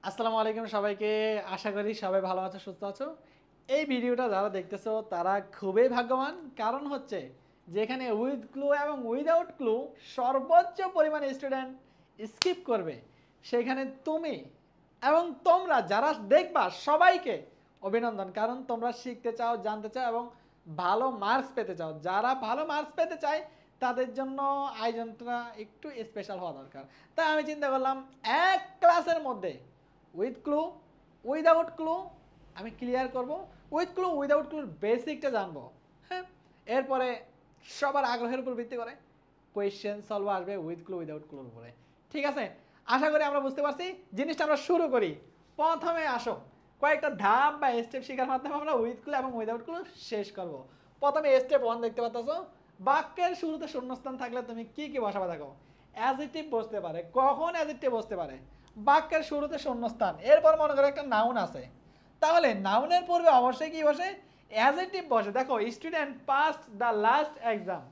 আসসালামু আলাইকুম সবাইকে। আশা করি সবাই ভালো আছো, সুস্থ আছো। এই ভিডিওটা যারা দেখতেছো তারা খুবই ভাগ্যবান। কারণ হচ্ছে যেখানে উইথ ক্লু এবং উইদাউট ক্লু সর্বোচ্চ পরিমাণে স্টুডেন্ট স্কিপ করবে, সেখানে তুমি এবং তোমরা যারা দেখবা সবাইকে অভিনন্দন। কারণ তোমরা শিখতে চাও, জানতে চাও এবং ভালো মার্কস পেতে চাও। যারা ভালো মার্কস পেতে চায় তাদের জন্য আয়োজনটা একটু স্পেশাল হওয়া দরকার। তাই আমি চিন্তা করলাম এক ক্লাসের মধ্যে উইথ ক্লু উইদাউট ক্লু আমি ক্লিয়ার করব, উইথ ক্লু উইদাউট ক্লুর বেসিকটা জানবো। হ্যাঁ, এরপরে সবার আগ্রহের উপর ভিত্তি করে কোয়েশ্চেন সলভ আসবে উইথ ক্লু উইদাউট ক্লুর উপরে। ঠিক আছে, আশা করি আমরা বুঝতে পারছি। জিনিসটা আমরা শুরু করি। প্রথমে আসো কয়েকটা ধাপ বা স্টেপ শেখার মাধ্যমে আমরা উইথ ক্লু এবং উইদাউট ক্লু শেষ করব। প্রথমে স্টেপ 1 দেখতে পাচ্ছ, বাক্যের শুরুতে শূন্যস্থান থাকলে তুমি কি কি বসাবে দেখো। অ্যাডজেক্টিভ বসতে পারে। কখন অ্যাডজেক্টিভ বসতে পারে? বাক্যের শুরুতে শূন্যস্থান, এরপর মনে করো একটা নাউন আছে, তাহলে নাউনের পূর্বে অবশ্যই কি বসে? অ্যাডজেক্টিভ বসে। দেখো, student past the last exam.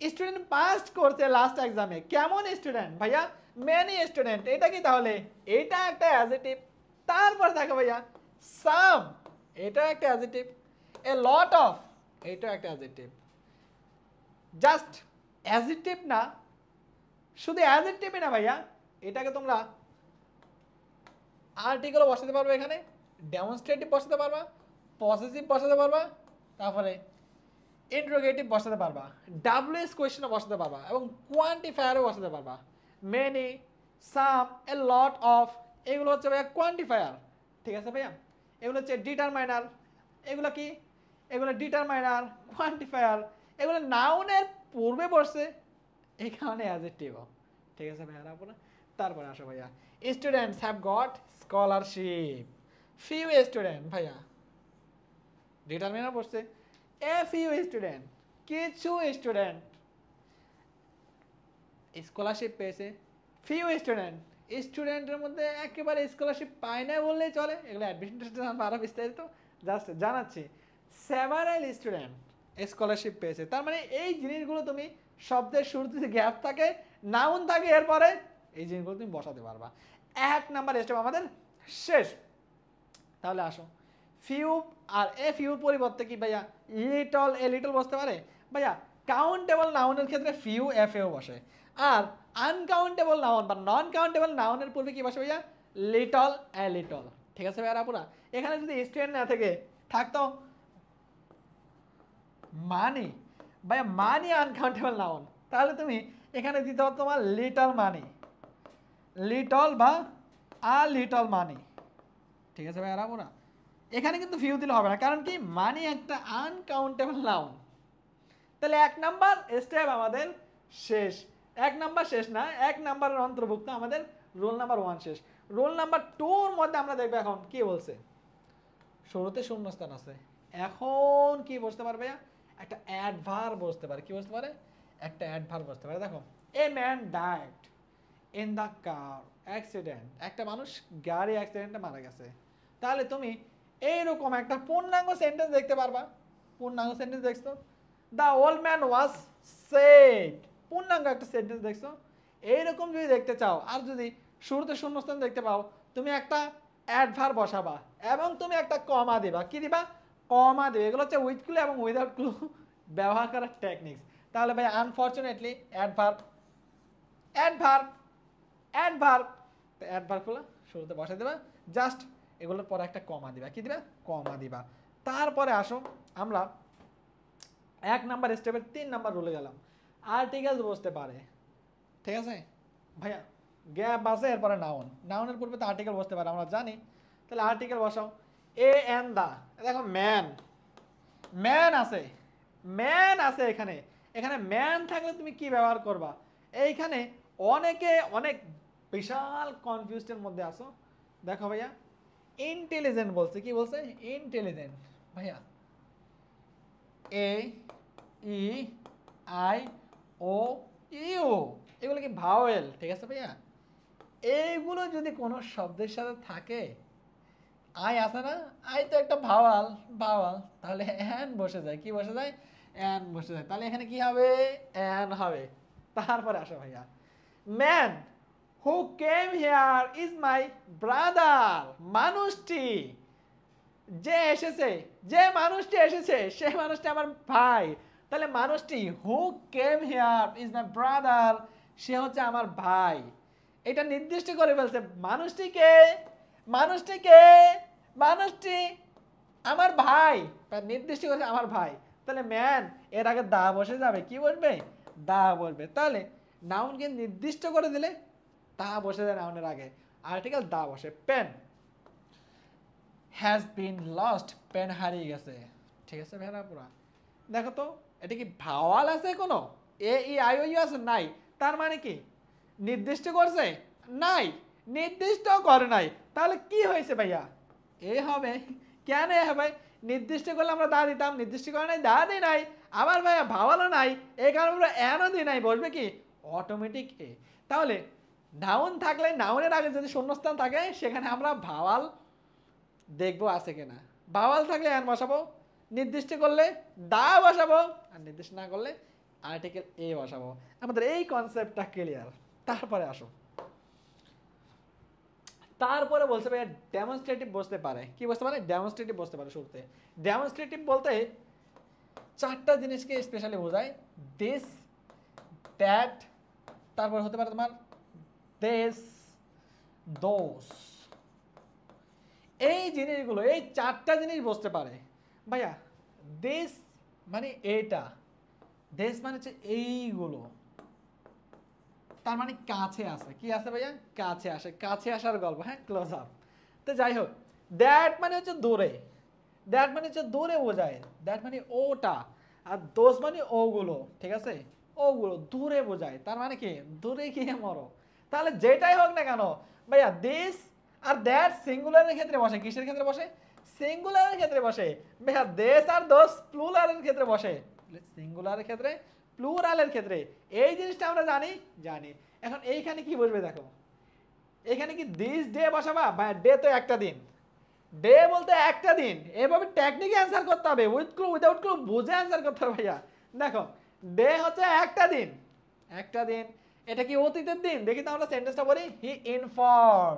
Student past করছে লাস্ট এক্সামে। কেমন স্টুডেন্ট ভাইয়া? Many student. এটা কি তাহলে? এটা একটা অ্যাডজেক্টিভ। তারপর দেখো ভাইয়া, সাম, এটা একটা অ্যাডজেক্টিভ। এ লট অফ, এটা একটা অ্যাডজেক্টিভ। জাস্ট অ্যাডজেক্টিভ না, শুধু অ্যাডজেক্টিভই না ভাইয়া, এটাকে তোমরা আর্টিকেলও বসাতে পারবে, এখানে ডেমনস্ট্রেটিভ বসাতে পারবা, পসেসিভ বসাতে পারবা, তারপরে ইন্টারোগেটিভ বসাতে পারবা, ডাব্লিউএস কোয়েশ্চেনও বসাতে পারবা এবং কোয়ান্টিফায়ারও বসাতে পারবা। Many, some, A lot of, এগুলো হচ্ছে ভাইয়া কোয়ান্টিফায়ার। ঠিক আছে ভাইয়া, এগুলো হচ্ছে ডিটারমাইনার। এগুলো কি? এগুলো ডিটারমাইনার, কোয়ান্টিফায়ার। এগুলো নাউনের পূর্বে বসছে, এই কারণে অ্যাডজেক্টিভও। ঠিক আছে ভাইয়া, আপনারা তারপরে আসো ভাইয়া, students have got scholarship. Few student ভাইয়া, ডিটারমিনার বসছে। এ ফিউ স্টুডেন্ট, কিছু স্টুডেন্ট স্কলারশিপ পেয়েছে। ফিউ স্টুডেন্ট, স্টুডেন্টের মধ্যে একেবারে স্কলারশিপ পায় না বললেই চলে। এগুলো অ্যাডমিশন টেস্টে আরও বিস্তারিত জাস্ট জানাচ্ছি। সেভারাল স্টুডেন্ট স্কলারশিপ পেয়েছে। তার মানে এই জিনিসগুলো তুমি শব্দের শুরুতে যে গ্যাপ থাকে, নাউন থাকে, এরপরে এই জিনিসগুলো তুমি বসাতে পারবা। 1 নাম্বার স্টেপ আমাদের শেষ। তাহলে আসো, ফিউ আর এ ফিউর পরিবর্তে কি ভাইয়া লিটল, এ লিটল বসতে পারে ভাইয়া। কাউন্টেবল নাউনের ক্ষেত্রে ফিউ এফ এও বসে। আর আনকাউন্টেবল নাউন বা নন কাউন্টেবল নাউনের পূর্বে কি বসে ভাইয়া? Little, a little. ঠিক আছে ভাইয়া আপুরা, এখানে যদি স্টুডেন্ট না থেকে থাকতো মানি, ভাইয়া মানি আনকাউন্টেবল নাউন, তাহলে তুমি এখানে দিতে হতো তোমার লিটল মানি, লিটল বা আ লিটল মানি। ঠিক আছে ভাইয়া আপুরা, এখানে কিন্তু ফিউ দিলে হবে না, কারণ কি? মানি একটা আনকাউন্টেবল নাউন। তাহলে 1 নাম্বার স্টেপ আমাদের শেষ। 1 নাম্বার শেষ না, 1 নাম্বারের অন্তর্ভুক্ত আমাদের রোল নাম্বার 1 শেষ। রোল নাম্বার 2 এর মধ্যে আমরা দেখবো এখন কি বলছে। শুরুতে শূন্যস্থান আছে, এখন কি বসতে পারবে? একটা অ্যাডভার্ব বসতে পারে। কি বসতে পারে? একটা অ্যাডভার্ব বসতে পারে। দেখো, a man died in the car accident. একটা মানুষ গাড়ি অ্যাক্সিডেন্টে মারা গেছে। তাহলে তুমি এইরকম একটা পূর্ণাঙ্গ সেন্টেন্স দেখতে পারবা। পূর্ণাঙ্গ সেন্টেন্স দেখছো, the old man was shed. পূর্ণাঙ্গ একটা সেন্টেন্স দেখছো। এইরকম যদি দেখতে চাও আর যদি শুরুতে শূন্যস্থান দেখতে পাও, তুমি একটা অ্যাডভার্ব বসাবা এবং তুমি একটা কমা দিবা। কি দিবা? কমা দিবে। এগুলো হচ্ছে উইথ ক্লু এবং উইদাউট ক্লু ব্যবহার করার টেকনিক্স। তাহলে ভাই আনফরচুনেটলি অ্যাডভার্ব, অ্যাডভার্ব, অ্যাডভার্ব, অ্যাডভার্বগুলো শুরুতে বসাই দেবা। জাস্ট এগুলোর পরে একটা কমা দিবা। কি দিবা? কমা দিবা। তারপরে আসো আমরা 1 নাম্বার স্টেপের 3 নাম্বার রুলে গেলাম। আর্টিকেলস বসতে পারে। ঠিক আছে ভাইয়া, গ্যাপ আছে, এরপরে নাউন। নাউনের পূর্বে তো আর্টিকেল বসতে পারে, আমরা জানি। তাহলে আর্টিকেল বসাও। এ এন দা, দেখো ম্যান, ম্যান আছে, ম্যান আছে এখানে। এখানে ম্যান থাকলে তুমি কি ব্যবহার করবা? এইখানে অনেকে অনেক বিশাল কনফিউজডের মধ্যে আসো। দেখো ভাইয়া, ইন্টেলিজেন্ট বলছে। কি বলছে? ইন্টেলিজেন্ট। ভাইয়া এ ই আই ও ইউ, এগুলো কি ভাওয়েল? ঠিক আছে ভাইয়া, এইগুলো যদি কোনো শব্দের সাথে থাকে, আই আছে না, আই তো একটা ভাওয়াল, ভাওয়াল, তাহলে অ্যান বসে যায়। কি বসে যায়? অ্যান বসে যায়। তাহলে এখানে কি হবে? অ্যান হবে। তারপরে আসো ভাইয়া, man who came here is my brother. মানুষটি যে এসেছে, যে মানুষটি এসেছে সেই মানুষটি আমার ভাই। তাহলে মানুষটি who came here is my brother, সে হচ্ছে আমার ভাই। এটা নির্দিষ্ট করে বলছে মানুষটিকে, মানুষটিকে, মানুষটি আমার ভাই, নির্দিষ্ট করে আমার ভাই। তাহলে ম্যান এর আগে দা বসে যাবে, কি বসবে? দা বসবে। তাহলে নাউনকে নির্দিষ্ট করে দিলে দা বসে যায় নাউনের আগে, আর্টিকেল দা বসে। Pen has been lost, pen হারিয়ে গেছে। ঠিক আছে ভেড়া পুরা। দেখো তো এটা কি ভাওয়াল আছে কোনো? এ ই আই ও ইউ আছে? নাই। তার মানে কি নির্দিষ্ট করছে? নাই, নির্দিষ্ট করে নাই। তাহলে কি হয়েছে ভাইয়া? এ হবে। কেন এ হবে? নির্দিষ্ট করলে আমরা দা দিতাম, নির্দিষ্ট করে নাই, দা দিই নাই। আবার ভাইয়া ভাওয়ালও নাই, এই কারণে আমরা এনও দিই নাই, বসবে কি অটোমেটিক এ। তাহলে নাউন থাকলে, নাউনের আগে যদি শূন্যস্থান থাকে সেখানে আমরা ভাওয়াল দেখবো আছে কিনা। ভাওয়াল থাকলে এন বসাবো, নির্দিষ্ট করলে দা বসাবো, আর নির্দিষ্ট না করলে আর্টিকেল এ বসাবো। আমাদের এই কনসেপ্টটা ক্লিয়ার। তারপরে আসো, তারপরে বলতে পারে ডেমনস্ট্রেটিভ বসতে পারে। কি বসতে পারে? ডেমনস্ট্রেটিভ বসতে পারে। শুরুতে ডেমনস্ট্রেটিভ বলতে চারটা জিনিসকে স্পেশালি বোঝায়, দিস, দ্যাট, তারপর হতে পারে তোমার দিস, দোস। এই জিনিসগুলো, এই চারটা জিনিস বসতে পারে ভাইয়া। দিস মানে এটা, দিস মানে হচ্ছে এইগুলো, তার মানে কাছে আসে। কি আছে ভাইয়া? কাছে আসে, কাছে আসার গল্প। হ্যাঁ, ক্লোজ আপ। তো যাই হোক, দ্যাট মানে হচ্ছে দূরে, দ্যাট মানে হচ্ছে দূরে বোঝায়, দ্যাট মানে ওটা। আর দোষ মানে ওগুলো, ঠিক আছে, ওগুলো দূরে বোঝায়। তার মানে কি দূরে গিয়ে মরো। তাহলে যেটাই হোক না কেন ভাইয়া, দিস আর দ্যাট সিঙ্গুলারের ক্ষেত্রে বসে। কিসের ক্ষেত্রে বসে? সিঙ্গুলারের ক্ষেত্রে বসে ভাইয়া। দেশ আর দোষ প্লুরালের ক্ষেত্রে বসে, সিঙ্গুলারের ক্ষেত্রে, প্লুরালের ক্ষেত্রে। এই জিনিসটা আমরা জানি, জানি। এখন এইখানে কি বসবে দেখো, এখানে কি দিস ডে বসাবা? ভাই ডে তো একটা দিন, ডে বলতে একটা দিন। এভাবে টেকনিকে অ্যান্সার করতে হবে, উইথ ক্লু উইদাউট ক্লু বুঝে অ্যান্সার করতে হবে ভাইয়া। দেখো ডে হচ্ছে একটা দিন, একটা দিন। এটা কি অতীতের দিন? দেখি তো আমরা সেন্টেন্সটা বলি, হি ইনফর্ম।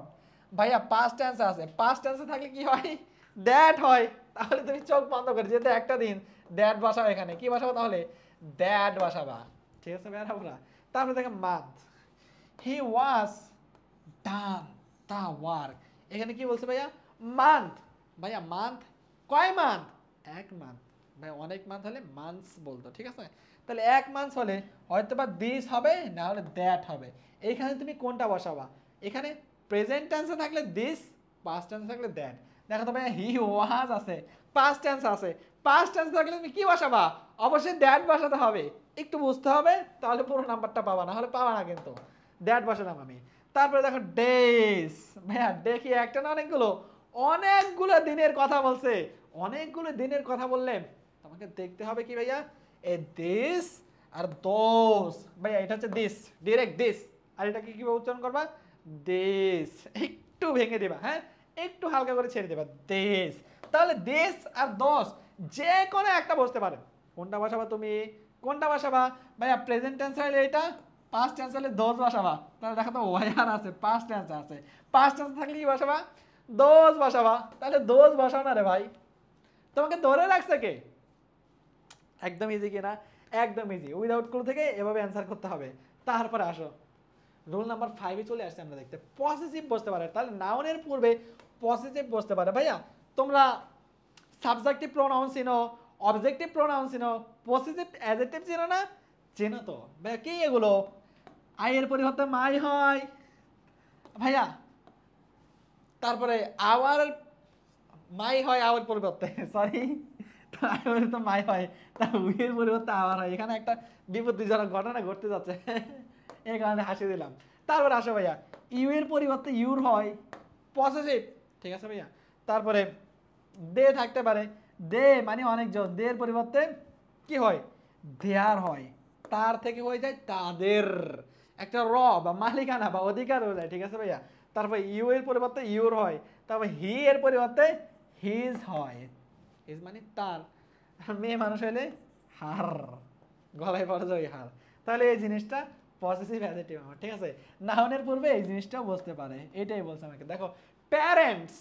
ভাইয়া পাস্ট টেন্স আছে, পাস্ট টেন্সে থাকলে কি হয়? দ্যাট হয়। তাহলে তুমি চোখ বন্ধ করে, যেতে একটা দিন, দ্যাট বসাও। এখানে কি বসাবো তাহলে? দ্যাট বসাবা। ঠিক আছে ভাইয়া আমরা। তারপরে দেখো month, he was done the work. এখানে কি বলছে ভাইয়া? মান্থ। ভাইয়া মান্থ কয় মান্থ? এক মান্থ। ভাই অনেক মান্থ হলে মান্থস বলতো, ঠিক আছে। তাহলে এক মান্থ হলে হয়তো বা দিস হবে, না হলে দ্যাট হবে। এইখানে তুমি কোনটা বসাবা? এখানে প্রেজেন্ট টেন্সে থাকলে দিস, পাস্ট টেন্সে থাকলে দ্যাট। দেখো তো ভাইয়া হি ওয়াজ আছে, পাস্ট টেন্স আছে, পাস্ট টেন্স থাকলে তুমি কি বসাবা? অবশ্যই দ্যাট বসাতে হবে। একটু বুঝতে হবে, তাহলে পুরো নাম্বারটা পাবা, না হলে পাবা না কিন্তু। দ্যাট বসালাম আমি। তারপরে দেখো ডেজ। ভাইয়া দেখি একটা না অনেকগুলো, অনেকগুলো দিনের কথা বলছে। অনেকগুলো দিনের কথা বললে তোমাকে দেখতে হবে কি ভাইয়া? এ দিস আর দোস। ভাইয়া এটা হচ্ছে দিস, ডিরেক্ট দিস। আর এটাকে কিভাবে উচ্চারণ করবা? দিস। একটু ভেঙে দেবা, হ্যাঁ, একটু হালকা করে ছেড়ে দেবা, দিস। তাহলে দিস আর দোস যে কোনো একটা বসতে পারে। কোনটা বসাবা তুমি? কোনটা বসাবা ভাইয়া? প্রেজেন্ট টেন্স হলে এটা, পাস্ট টেন্স হলে দোজ বসাবা। তাহলে দেখো তো ওয়ার আছে, পাস্ট টেন্স আছে, পাস্ট টেন্স থাকলে কি বসাবা? দোজ বসাবা। তাহলে দোজ বসাও না রে ভাই, তোমাকে ধরে রাখছে কে? একদম ইজি কিনা? একদম ইজি। উইদাউট ক্লু থেকে এভাবে অ্যান্সার করতে হবে। তারপরে আসো রুল নাম্বার 5 এ চলে আসছে আমরা দেখতে। পসেসিভ বসতে পারে। তাহলে নাউনের পূর্বে পসেসিভ বসতে পারে। ভাইয়া তোমরা সাবজেক্টিভ প্রোনাউন চিনো, অবজেক্টিভ প্রোনাউন চিনো, পসেসিভ অ্যাডজেক্টিভ চিনো না? চেনো তো ভাইয়া। কি এগুলো? আই এর পরিবর্তে মাই হয় ভাইয়া। তারপরে আওয়ার, মাই হয় আওয়ার পরিবর্তে, সরি, আওয়ার তো মাই হয়, তার উইয়ের পরিবর্তে আওয়ার হয়। এখানে একটা বিপত্তিজনক ঘটনা ঘটতে যাচ্ছে, এই কারণে হাসি দিলাম। তারপরে আসো ভাইয়া, ইউ এর পরিবর্তে ইউর হয়, পসেসিভ, ঠিক আছে ভাইয়া। তারপরে দে থাকতে পারে, দে মানে অনেকজন, দে এর পরিবর্তে কি হয়? দেয়ার হয়। তার থেকে হয়ে যায় তাদের, একটা র বা মালিকানা বা অধিকার হয়ে যায়, ঠিক আছে ভাইয়া। তারপর ইউ এর পরিবর্তে ইউর হয়। তারপর হি এর পরিবর্তে হিজ হয়, হিজ মানে তার। আর মেয়ে মানুষ হলে হার, গলায় পড়ে যায় হার। তাহলে এই জিনিসটা পসেসিভ অ্যাডজেক্টিভ আমার, ঠিক আছে। নাউনের পূর্বে এই জিনিসটাও বসতে পারে, এটাই বলছে আমাকে। দেখো parents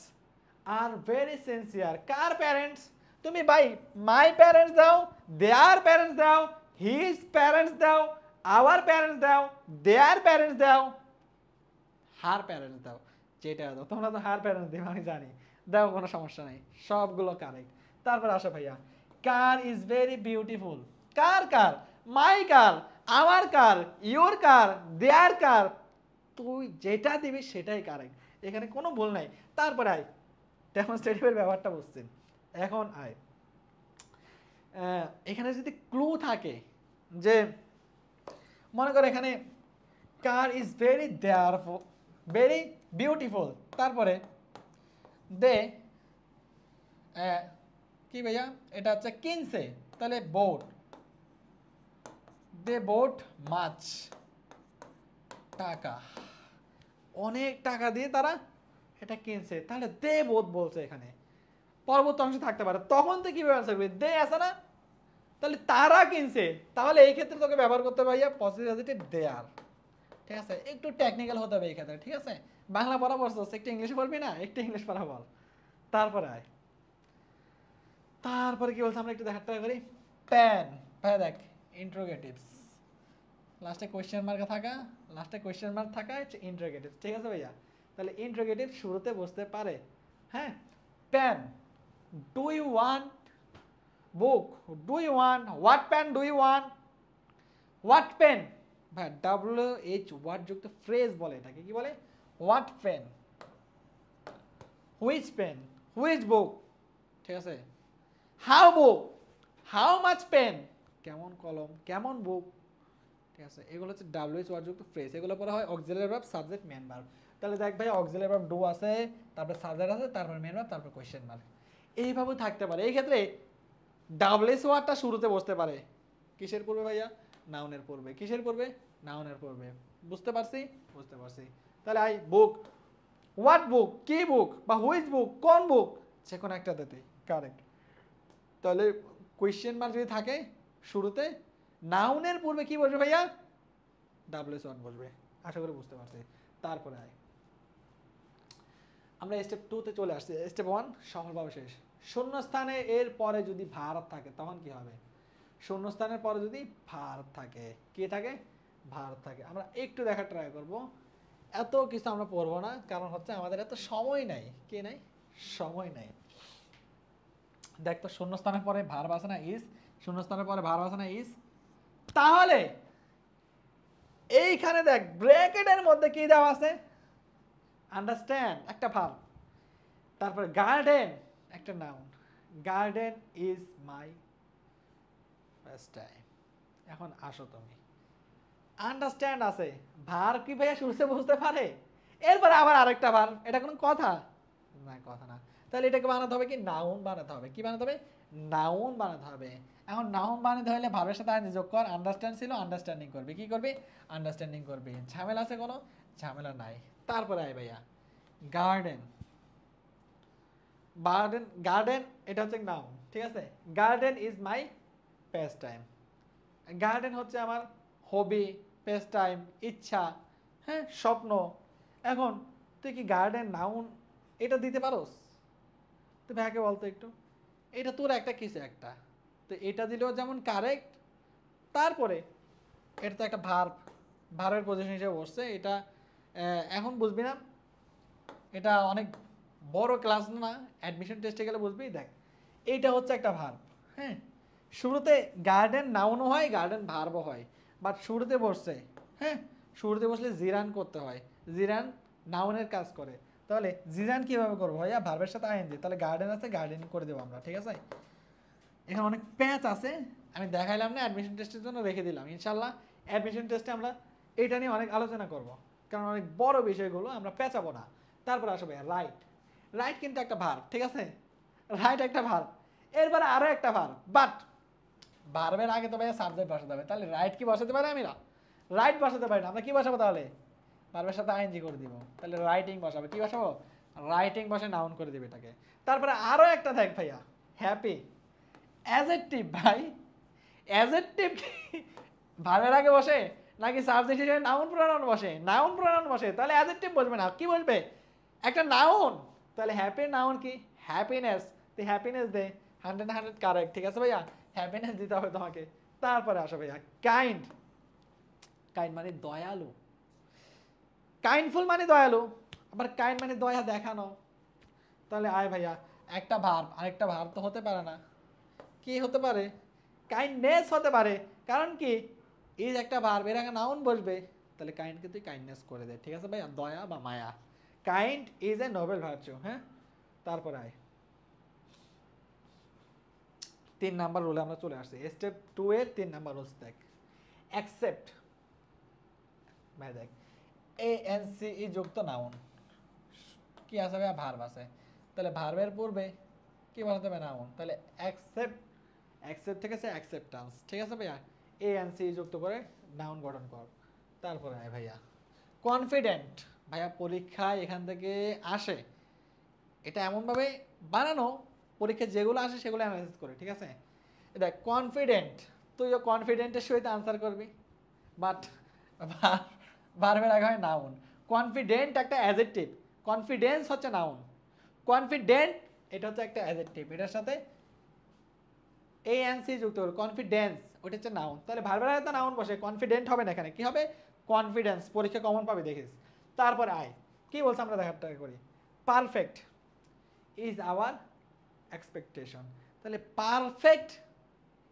are very sincere. Car parents? তুমি ভাই মাই প্যারেন্টস দাও, দেয়ার প্যারেন্টস দাও, হিজ প্যারেন্টস দাও, আওয়ার প্যারেন্টস দাও, দেয়ার প্যারেন্টস দাও, হার প্যারেন্টস দাও, যেটা দাও। তোমরা তো হার প্যারেন্টস দেবে আমি জানি, দাও কোনো সমস্যা নেই, সবগুলো কারেক্ট। তারপর আসো ভাইয়া, কার ইজ ভেরি বিউটিফুল। কার কার? মাই কার, আমার কার, ইওর কার, দেয়ার কার, তুই যেটা দিবি সেটাই কারেক্ট, এখানে কোনো ভুল নাই। তারপরে আয় ডেমনস্ট্রেটিভের ব্যাপারটা বুঝছেন, এখন আয় এখানে যদি ক্লু থাকে যে মনে করো এখানে car is very dareful, very beautiful, তারপরে দে কি ভাইয়া এটা হচ্ছে কিনছে, তাহলে বোট, দে বোট মাছ, টাকা, অনেক টাকা দিয়ে তারা এটা কিনছে, তাহলে দে বোট বলছে এখানে। পরবর্তী অংশ থাকতে পারে, তখন তো কিভাবে আনসার করবি? দে আছে না, তাহলে তারা কিনছে, তাহলে এই ক্ষেত্রে তোকে ব্যবহার করতে হবে ভাইয়া পজিটিভ অ্যাডজেক্টিভ দেয়ার, ঠিক আছে। একটু টেকনিক্যাল হতে হবে এই ক্ষেত্রে, ঠিক আছে। বাংলা পড়া পড়ছস, একটু ইংলিশ পড়বি না, একটু ইংলিশ পড়া বল। তারপরে আয়, তারপরে কি বলছে আমরা একটু দেখার ট্রাই করি। প্যান, ভাইয়া দেখ ইন্ট্রোগেটিভস, লাস্টে কোয়েশ্চেন মার্ক থাকা, লাস্টে কোয়েশ্চেন মার্ক থাকা হচ্ছে ইন্ট্রোগেটিভ, ঠিক আছে ভাইয়া। তাহলে ইন্ট্রোগেটিভ শুরুতে বসতে পারে, হ্যাঁ। Pen, do you want book, do you want, what pen do you want, what pen, ভাই ডাব্লিউ এইচ ওয়ার্ড যুক্ত ফ্রেজ বলে এটাকে, কি বলে? What pen, which pen, which book, ঠিক আছে। How book, how much pen, কেমন কলম, কেমন বুক, ঠিক আছে। এগুলো হচ্ছে ডাব্লিউএইচ ওয়ার্ড যুক্ত ফ্রেজ, এগুলো পরে হয় auxiliary verb, subject, main verb. তাহলে দেখ ভাই অক্সিলারি ভার্ব ডু আছে, তারপর সাবজেক্ট আছে, তারপর মেন ভার্ব, তারপর কোয়েশ্চেন মার্ক, এইভাবে থাকতে পারে। এই ক্ষেত্রে ডাব্লিউএইচ ওয়ার্ডটা শুরুতে বসতে পারে কিসের পূর্বে ভাইয়া? নাউনের পূর্বে। কিসের পূর্বে? নাউনের পূর্বে। বুঝতে পারছি? বুঝতে পারছি। তাহলে আই বুক, হোয়াট বুক, কি বুক, বা হুইচ বুক, কোন বুক, যে কোনো একটা দিতে কারেক্ট। তাহলে কোয়েশ্চেন মার্ক যদি থাকে শুরুতে, নাউনের পূর্বে কি বসবে ভাইয়া? ডাব্লিউএইচ ওয়ার্ড বসবে। আশা করি বুঝতে পারছি। তারপরে আয় আমরা স্টেপ 2 তে চলে আসছি। স্টেপ 1 সফলভাবে শেষ। শূন্যস্থানে এর পরে যদি ভার্ব থাকে তখন কি হবে? শূন্যস্থানের পরে যদি ভার্ব থাকে, কি থাকে? ভার্ব থাকে। আমরা একটু দেখার ট্রাই করব। এত কিছু আমরা পড়বো না, কারণ হচ্ছে আমাদের এত সময় নাই। কি নাই? সময় নাই। দেখ তো শূন্যস্থানের পরে ভার্ব আছে না ইজ, শূন্যস্থানের পরে ভার্ব আছে না ইজ, তাহলে এইখানে দেখ ব্র্যাকেটের মধ্যে কি দেওয়া আছে? আন্ডারস্ট্যান্ড, একটা ভার্ব। তারপরে গার্ডেন, একটা noun. Garden is my first time. এখন আসো তুমি, আন্ডারস্ট্যান্ড আছে, ভার্ব কি ভাইয়া শুরুতে বুঝতে পারে? এরপরে আবার আরেকটা ভার্ব, এটা কোনো কথা না? কথা না। তাহলে এটাকে বানাতে হবে কি? নাউন বানাতে হবে। কি বানাতে হবে? নাউন বানাতে হবে। এখন নাউন বানাতে হলে ভার্বের সাথে আইএনজি যোগ কর। আন্ডারস্ট্যান্ড ছিল, আন্ডারস্ট্যান্ডিং করবে। কি করবে? আন্ডারস্ট্যান্ডিং করবে। ঝামেলা আছে কোনো? ঝামেলা নাই। তারপরে আয় ভাইয়া গার্ডেন, গার্ডেন, গার্ডেন এটা হচ্ছে নাউন, ঠিক আছে। Garden is my past time. Garden হচ্ছে আমার হবি, পাস্ট টাইম, ইচ্ছা, হ্যাঁ, স্বপ্ন। এখন তুই কি গার্ডেন নাউন এটা দিতে পারোস? তুই ভাইকে বলতো একটু, এটা তোর একটা কিছু একটা, তো এটা দিলেও যেমন কারেক্ট। তারপরে এটা তো একটা ভার্ব, ভার্বের পজিশন হিসেবে বসছে এটা। এখন বুঝবি না, এটা অনেক বড় ক্লাস না, অ্যাডমিশন টেস্টে গেলে বুঝবি। দেখ এইটা হচ্ছে একটা ভার্ব, হ্যাঁ। শুরুতে গার্ডেন নাউনও হয়, গার্ডেন ভার্বও হয়, বাট শুরুতে বসছে, হ্যাঁ। শুরুতে বসলে জিরান করতে হয়, জিরান নাউনের কাজ করে। তাহলে জিরান কিভাবে করবো ভাইয়া? ভার্বের সাথে আইএনজি, তাহলে গার্ডেন আছে, গার্ডেনিং করে দেবো আমরা, ঠিক আছে। এখানে অনেক প্যাচ আছে, আমি দেখাইলাম না, অ্যাডমিশন টেস্টের জন্য রেখে দিলাম। ইনশাল্লাহ অ্যাডমিশন টেস্টে আমরা এটা নিয়ে অনেক আলোচনা করব, কারণ অনেক বড় বিষয়গুলো আমরা পেঁচাবো না। তারপর আসবে রাইট। রাইট কিন্তু একটা ভার্ব, ঠিক আছে। রাইট একটা ভার্ব, এরপরে আরও একটা ভার্ব, বাট ভার্বের আগে তো ভাইয়া সাবজেক্ট বসাতে হবে। তাহলে রাইট কি বসাতে পারি? আমি না রাইট বসাতে পারি না, আমরা কি বসাবো তাহলে? ভার্বের সাথে আইএনজি করে দিব, তাহলে রাইটিং বসাবো। কি বসাবো? রাইটিং বসে নাউন করে দিবে এটাকে। তারপরে আরও একটা দেখ ভাইয়া, হ্যাপি। অ্যাজেক্টিভ ভাই, অ্যাজেক্টিভ ভার্বের আগে বসে নাকি সাবজেক্ট হিসেবে নাউন প্রোনাউন বসে? নাউন প্রোনাউন বসে, তাহলে অ্যাডজেক্টিভ বসবে না, কি বসবে? একটা নাউন। তাহলে হ্যাপি নাউন কি? হ্যাপিনেস। তুই হ্যাপিনেস দে, 100 কারেক্ট, ঠিক আছে ভাইয়া? হ্যাপিনেস দিতে হবে তোমাকে। তারপরে আসো ভাইয়া কাইন্ড। কাইন্ড মানে দয়ালু, কাইন্ডফুল মানে দয়ালু, আবার কাইন্ড মানে দয়া দেখানো। তাহলে আয় ভাইয়া, একটা ভার্ব আরেকটা ভার্ব তো হতে পারে না, কি হতে পারে? কাইন্ডনেস হতে পারে, কারণ কি ইজ একটা ভার্ব, এর আগে নাউন বসবে, তাহলে কাইন্ডকে তুই কাইন্ডনেস করে দে, ঠিক আছে ভাইয়া? দয়া বা মায়া। Kind is a noble virtue. হ্যাঁ, তারপরে আয় 3 নাম্বার রুলে আমরা চলে আসছি। স্টেপ 2 এর 3 নাম্বার রুলস দেখ। অ্যাকসেপ্ট ভাই দেখ, ANCE যুক্ত নাউন কি আছে ভাইয়া? ভার্ব আছে, তাহলে ভার্বের পূর্বে কি বসাতে হবে? নাউন। তাহলে অ্যাকসেপ্ট, অ্যাকসেপ্ট থেকে আছে অ্যাকসেপ্টেন্স, ঠিক আছে ভাইয়া? ANCE যুক্ত করে নাউন গঠন কর। তারপরে আয় ভাইয়া কনফিডেন্ট। ভাইয়া পরীক্ষায় এখান থেকে আসে, এটা এমনভাবে বানানো পরীক্ষায় যেগুলো আসে সেগুলো অ্যানালাইসিস করে, ঠিক আছে? দেখ কনফিডেন্ট, তুইও কনফিডেন্টের সহিত আনসার করবি, বাট ভার্বের আগে হয় নাউন। কনফিডেন্ট একটা অ্যাডজেক্টিভ, কনফিডেন্স হচ্ছে নাউন। কনফিডেন্ট এটা হচ্ছে একটা অ্যাডজেক্টিভ, এটার সাথে ANCE যুক্ত করে কনফিডেন্স, ওটা হচ্ছে নাউন। তাহলে ভার্বের আগে তো নাউন বসে, কনফিডেন্ট হবে না, এখানে কি হবে? কনফিডেন্স। পরীক্ষা কমন পাবে দেখিস। তারপরে আয় কি বলছে আমরা দেখার ট্রাই করি। Perfect is our expectation. তাহলে পারফেক্ট,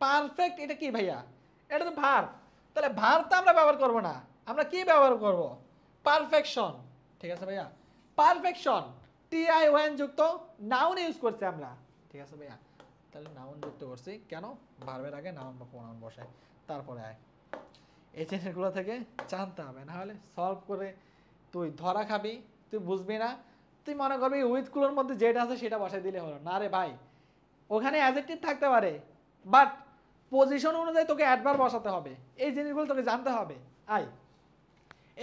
পারফেক্ট এটা কি ভাইয়া? এটা তো ভার্ব, তাহলে ভার্ব তো আমরা ব্যবহার করব না, আমরা কি ব্যবহার করব? পারফেকশন, ঠিক আছে ভাইয়া? পারফেকশন TION যুক্ত নাউন ইউজ করছি আমরা, ঠিক আছে ভাইয়া? তাহলে নাউন যুক্ত করছি কেন? ভার্বের আগে নাউন বা প্রোনাউন বসে। তারপরে আয় এই জিনিসগুলো থেকে জানতে হবে, না হলে সলভ করে তুই ধরা খাবি, তুই বুঝবি না, তুই মনে করবি উইথগুলোর মধ্যে যেটা আছে সেটা বসাই দিলে হলো না রে ভাই। ওখানে অ্যাডজেক্টিভ থাকতে পারে, বাট পজিশন অনুযায়ী তোকে অ্যাডভার্ব বসাতে হবে, এই জিনিসগুলো তোকে জানতে হবে। আই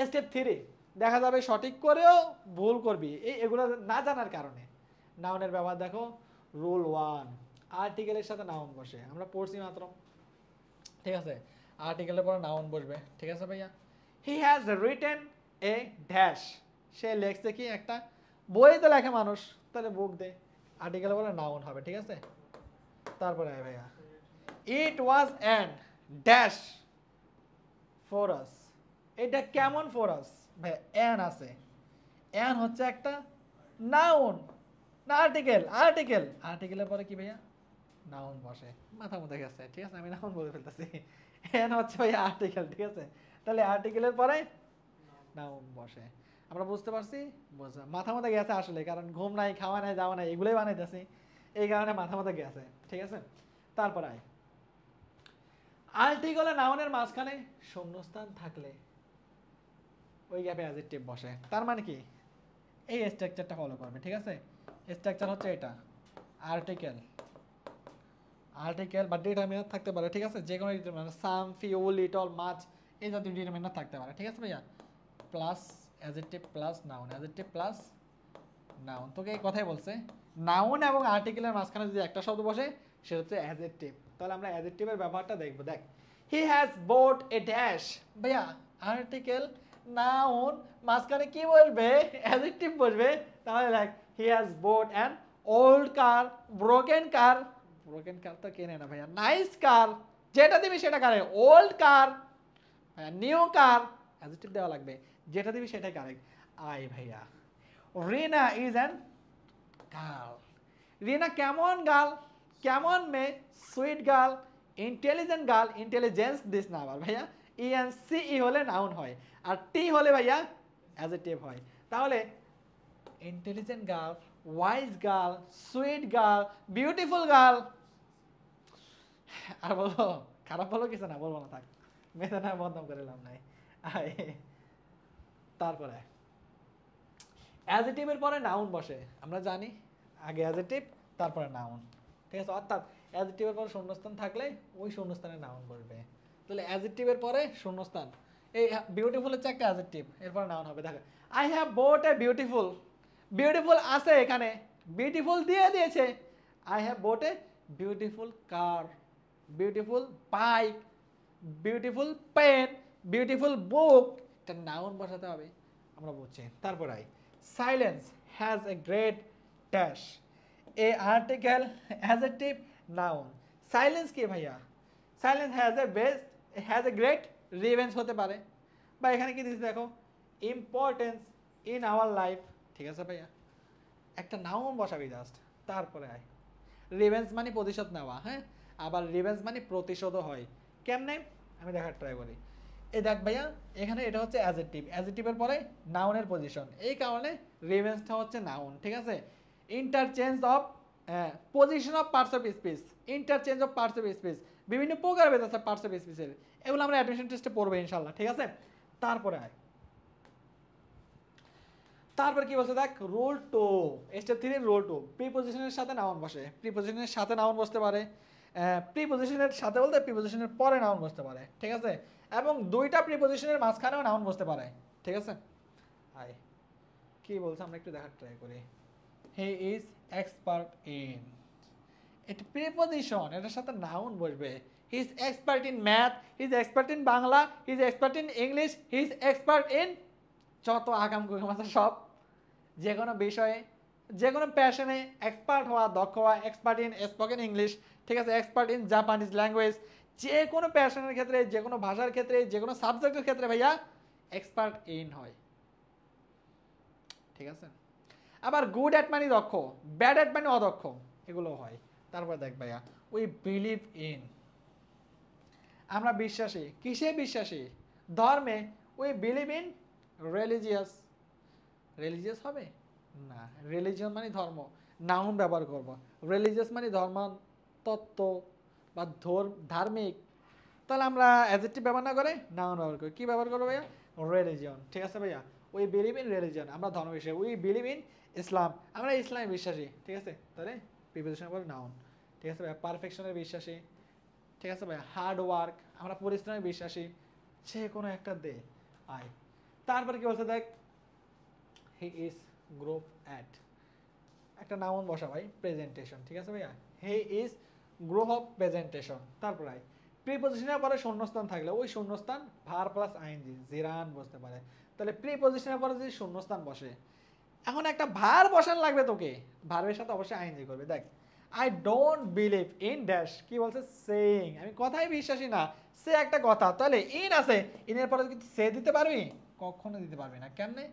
স্টেপ 3 দেখা যাবে সঠিক করেও ভুল করবি এগুলো না জানার কারণে। নাউনের ব্যবহার দেখো, রুল 1 আর্টিকেলের সাথে নাউন বসে, আমরা পড়ছি মাত্র, ঠিক আছে? আর্টিকেলের পরে নাউন বসবে, ঠিক আছে ভাইয়া? He has written a dash, সে লেখছে কি? একটা বই তো লেখে মানুষ, তাহলে বুক দে, আর্টিকেলের পরে নাউন হবে, ঠিক আছে? তারপরে আয় ভাইয়া it was an dash for us, এটা কেমন ফর আস? ভাই অ্যান আছে, অ্যান হচ্ছে একটা নাউন না আর্টিকেল? আর্টিকেল, আর্টিকেলের পরে কি ভাইয়া? নাউন বসে। মাথা মধ্যে গেছে, ঠিক আছে? আমি নাউন বলে ফেলতেছি, অ্যান হচ্ছে ভাইয়া আর্টিকেল, ঠিক আছে? তাহলে আর্টিকেলের পরে নাউন বসে। আমরা বুঝতে পারছি? বুঝলাম, মাথা মধ্যে গেছে আসলে, কারণ ঘুম নাই, খাওয়া নাই, যাওয়া নাই, এগুলোই বানাইতেছি, এই কারণে মাথা মধ্যে গেছে, ঠিক আছে? তারপর আয় আর্টিকেল আর নাউনের মাঝখানে শূন্যস্থান থাকলে ওই গ্যাপে অ্যাডজেক্টিভ বসে। তার মানে কি? এই স্ট্রাকচারটা ফলো করবে, ঠিক আছে? স্ট্রাকচার হচ্ছে এটা, আর্টিকেল, আর্টিকেল বা ডিটারমিনার থাকতে পারে, ঠিক আছে? যে কোনো ডিটারমিনার, সাম, ফিউ, লিটল, মাচ, এই জাতীয় ডিটারমিনার থাকতে পারে, ঠিক আছে ভাইয়া? Plus adjective plus noun, adjective plus noun. তোকে এই কথাই বলছে, নাউন এবং আর্টিকেলের মাঝখানে যদি একটা শব্দ বসে সেটা হচ্ছে অ্যাডজেক্টিভ। তাহলে আমরা অ্যাডজেক্টিভের ব্যবহারটা দেখবো। দেখ, he has bought a dash, ভাইয়া আর্টিকেল নাউন মাঝখানে কি বলবে? অ্যাডজেক্টিভ বসবে। তাহলে দেখ, he has bought an old car, broken car, broken car তো কেনে না ভাইয়া, নাইস কার, যেটা দিবি সেটা correct, old car, new car, adjective দেওয়া লাগবে, যেটা দিবি সেটাই কারেক্ট। আই ভাইয়া Rina is an girl, Rina কেমন গার্ল? কেমন মেয়ে? Sweet girl, intelligent girl, intelligence দিস না আবার ভাইয়া, ENCE হলে নাউন হয়, আর টি হলে ভাইয়া অ্যাডজেক্টিভ হয়। তাহলে intelligent girl, wise girl, sweet girl, beautiful girl, আর বলবো? খারাপ বলো কিছু না, বলবো না, থাক, মেয়েদের না বদনাম করে লাভ নাই। তারপরে অ্যাডজেক্টিভের পরে নাউন বসে, আমরা জানি, আগে অ্যাডজেক্টিভ তারপরে নাউন, ঠিক আছে? অর্থাৎ অ্যাডজেক্টিভের পরে শূন্যস্থান থাকলে ওই শূন্যস্থানে নাউন বসবে। তাহলে অ্যাডজেক্টিভের পরে শূন্যস্থান, এই বিউটিফুল হচ্ছে একটা অ্যাডজেক্টিভ, এরপর নাউন হবে। দেখো, I have bought a beautiful, beautiful আছে এখানে, বিউটিফুল দিয়ে দিয়েছে। I have bought a beautiful car, beautiful bike, beautiful pen, beautiful book, একটা নাউন বসাতে হবে, আমরা বুঝছি। তারপর I silence has a great dash, a article adjective noun. Silence কি ভাইয়া? Silence has a great revenge হতে পারে, বা এখানে কি দিচ্ছে দেখো, ইম্পর্টেন্স ইন আওয়ার লাইফ। ঠিক আছে ভাইয়া, একটা নাউন বসাবি জাস্ট। তারপরে আয় রিভেঞ্জ মানে প্রতিশোধ নেওয়া, হ্যাঁ, আবার রিভেঞ্জ মানে প্রতিশোধও হয়। কেমনে আমি দেখার ট্রাই করি। এই দেখ ভাইয়া, এখানে এটা হচ্ছে অ্যাডজেক্টিভ, অ্যাডজেক্টিভের পরে নাউনের পজিশন, এই কারণে রিভেঞ্জটা হচ্ছে নাউন। ঠিক আছে, interchange of position of parts of speech, interchange of parts of speech, বিভিন্ন প্রকারভেদ আছে পার্টস অফ স্পিচের, এগুলো আমরা অ্যাডমিশন টেস্টে পড়বো ইনশাল্লাহ। ঠিক আছে, তারপরে আয়, তারপর কি বলছে দেখ, রুল 2 স্টেপ 3 রুল 2, প্রিপজিশনের সাথে নাউন বসে। প্রিপজিশনের সাথে নাউন বসতে পারে, প্রিপজিশনের সাথে বলতে প্রিপজিশনের পরে নাউন বসতে পারে। ঠিক আছে, এবং দুইটা প্রিপজিশনের মাঝখানেও নাউন বসতে পারে। ঠিক আছে, আয় কি বলছে আমরা একটু দেখার ট্রাই করি। হি ইজ এক্সপার্ট ইন, এটা প্রিপজিশন, এটার সাথে নাউন বসবে। He is expert in math, he is expert in Bangla, he is expert in English, he is expert in যত আগাম কুগাম আছে সব, যে কোনো বিষয়ে, যে কোনো প্যাশনে এক্সপার্ট হওয়া, দক্ষ হওয়া, এক্সপার্ট ইন স্পোকেন ইংলিশ। ঠিক আছে, এক্সপার্ট ইন জাপানিজ ল্যাঙ্গুয়েজ, যে কোনো প্যাশনের ক্ষেত্রে, যে কোনো ভাষার ক্ষেত্রে, যে কোনো সাবজেক্টের ক্ষেত্রে ভাইয়া এক্সপার্ট ইন হয়। ঠিক আছে, আবার গুড অ্যাট মানে দক্ষ, ব্যাড অ্যাট মানে অদক্ষ, এগুলো হয়। তারপর দেখ ভাইয়া, উই বিলিভ ইন, আমরা বিশ্বাসী, কিসে বিশ্বাসী? ধর্মে। We believe in religious, religious হবে না, রিলিজিয়ন মানে ধর্ম, নাউন ব্যবহার করব। রিলিজিয়াস মানে ধর্ম, তত্ত্ব বা ধার্মিক, তাহলে আমরা অ্যাডজেক্টিভ ব্যবহার না করে নাউন ব্যবহার করি। কি ব্যবহার করবো ভাইয়া? রিলিজিয়ন। ঠিক আছে ভাইয়া, উই বিলিভ ইন রিলিজিয়ন, আমরা ধর্ম বিশ্বাসী। উই বিলিভ ইন ইসলাম, আমরা ইসলামে বিশ্বাসী। ঠিক আছে, তাহলে প্রিপোজিশনের পরে নাউন। ঠিক আছে ভাইয়া, পারফেকশনের বিশ্বাসী। ঠিক আছে ভাইয়া, হার্ড ওয়ার্ক, আমরা পরিশ্রমে বিশ্বাসী, যে কোনো একটা দে আয়। তারপরে কি বলছে দেখ, হি ইজ গ্রুপ অ্যাট, একটা নাউন বসা ভাই, প্রেজেন্টেশন। ঠিক আছে ভাইয়া, he is group of presentation. তারপর আয় প্রিপজিশনের পরে শূন্যস্থান থাকলে ওই শূন্যস্থান ভার প্লাস আইএনজি জিরান বসতে পারে। তাহলে প্রিপজিশনের পরে যদি শূন্যস্থান বসে, এখন একটা ভার বসান লাগবে তোকে, ভার্বের সাথে অবশ্যই আইএনজি করবে। দেখ, I don't believe in dash, কি বলছে? সেইং, আমি কথাই বিশ্বাসী না, সে একটা কথা, তাহলে ইন আছে, ইনের পরে কি সে দিতে পারবি? কখনো দিতে পারবি না। কেমনে?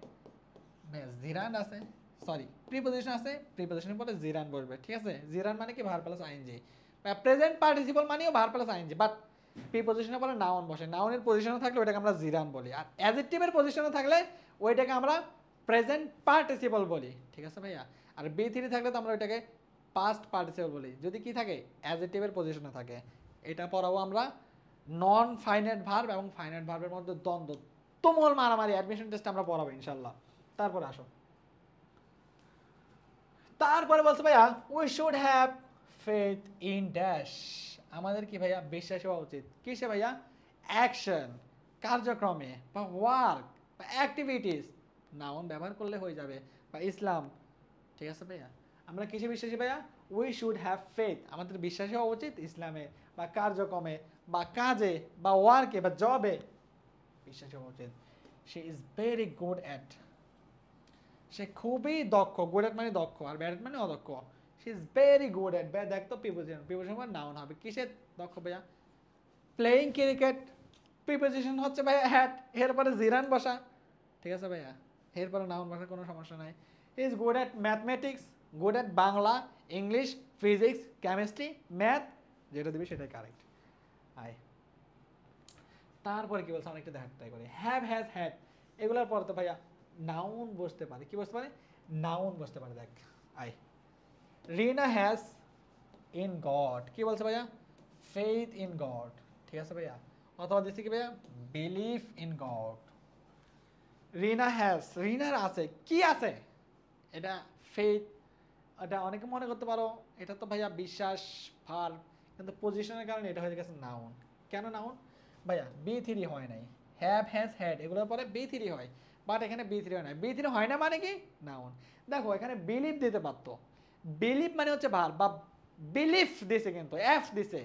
জিরান আছে, সরি প্রিপজিশন আছে, প্রিপজিশনের পরে জিরান বসবে। ঠিক আছে, জিরান মানে কি? Verb plus I N G. Present participle মানেও ভার প্লাস আইএনজি, বাট প্রিপজিশনের পরে নাউন বসে, নাউনের পজিশনে থাকলে ওইটাকে আমরা জিরান বলি, আর অ্যাডজেক্টিভের পজিশনে থাকলে ওইটাকে আমরা প্রেজেন্ট পার্টিসিপল বলি। ঠিক আছে ভাইয়া, আর বি থ্রি থাকলে তো আমরা ওইটাকে পাস্ট পার্টিসিপল বলি, যদি কি থাকে? অ্যাডজেক্টিভের পজিশনে থাকে। এটা পড়াবো আমরা নন ফাইনাইট ভার্ব এবং ফাইনাইট ভার্বের মধ্যে দ্বন্দ্ব, তুমুল মারামারি, অ্যাডমিশন টেস্টে আমরা পড়াবো ইনশাল্লাহ। তারপরে আসো, তারপরে বলছে ভাইয়া, we should have faith in dash, আমাদের কি ভাইয়া বিশ্বাস হওয়া উচিত কিসে ভাইয়া? অ্যাকশন, কার্যক্রমে, বা ওয়ার্ক, বা অ্যাক্টিভিটিস, নাউন ব্যবহার করলে হয়ে যাবে, বা ইসলাম। ঠিক আছে ভাইয়া, আমরা কিসে বিশ্বাসী ভাইয়া? উই শুড হ্যাভ ফেথ, আমাদের বিশ্বাস হওয়া উচিত ইসলামে, বা কার্যক্রমে, বা কাজে, বা ওয়ার্কে, বা জবে বিশ্বাস হওয়া উচিত। She is very good at, সে খুবই দক্ষ, গুড এট মানে দক্ষ, আর ব্যাড এট মানে অদক্ষ। She is very good at, দেখ তো প্রিপোজিশন, প্রিপোজিশন মানে নাউন হবে, কিসের দক্ষ ভাইয়া? প্লেয়িং ক্রিকেট, প্রিপোজিশন হচ্ছে ভাইয়া হ্যাট, এরপরে জিরান বসা। ঠিক আছে ভাইয়া, এরপরে নাউন বসার কোনো সমস্যা নাই। He is good at mathematics, good at Bangla, English, physics, chemistry, math, যেটা দিবি সেটাই কারেক্ট। আয় তারপরে কি বলছে আমরা একটু দেখার ট্রাই করি। হ্যাভ, হ্যাজ, হ্যাড, এগুলোর পরে তো ভাইয়া নাউন বসতে পারে। কি বসতে পারে? নাউন বসতে পারে। দেখ, আই রিনা হ্যাজ ইন গড, কি বলছে ভাইয়া? Faith in God. ঠিক আছে ভাইয়া, অথবা দিচ্ছি কি ভাইয়া? Believe in God. Rina has, রিনার আছে, কি আছে? এটা ফেথ। এটা অনেকে মনে করতে পারো এটা তো ভাইয়া বিশ্বাস ভার, কিন্তু পজিশনের কারণে এটা হয়ে গেছে নাউন। কেন নাউন ভাইয়া? বি থ্রি হয় নাই, হ্যাভ, হ্যাজ, হ্যাড এগুলোর পরে বি থ্রি হয়, বাট এখানে বি থ্রি হয় না। বি থ্রি হয় না মানে কি? নাউন। দেখো এখানে বিলিভ দিতে পারতো, বিলিভ মানে হচ্ছে ভার, বা বিলিফ দিছে, কিন্তু এফ দিছে,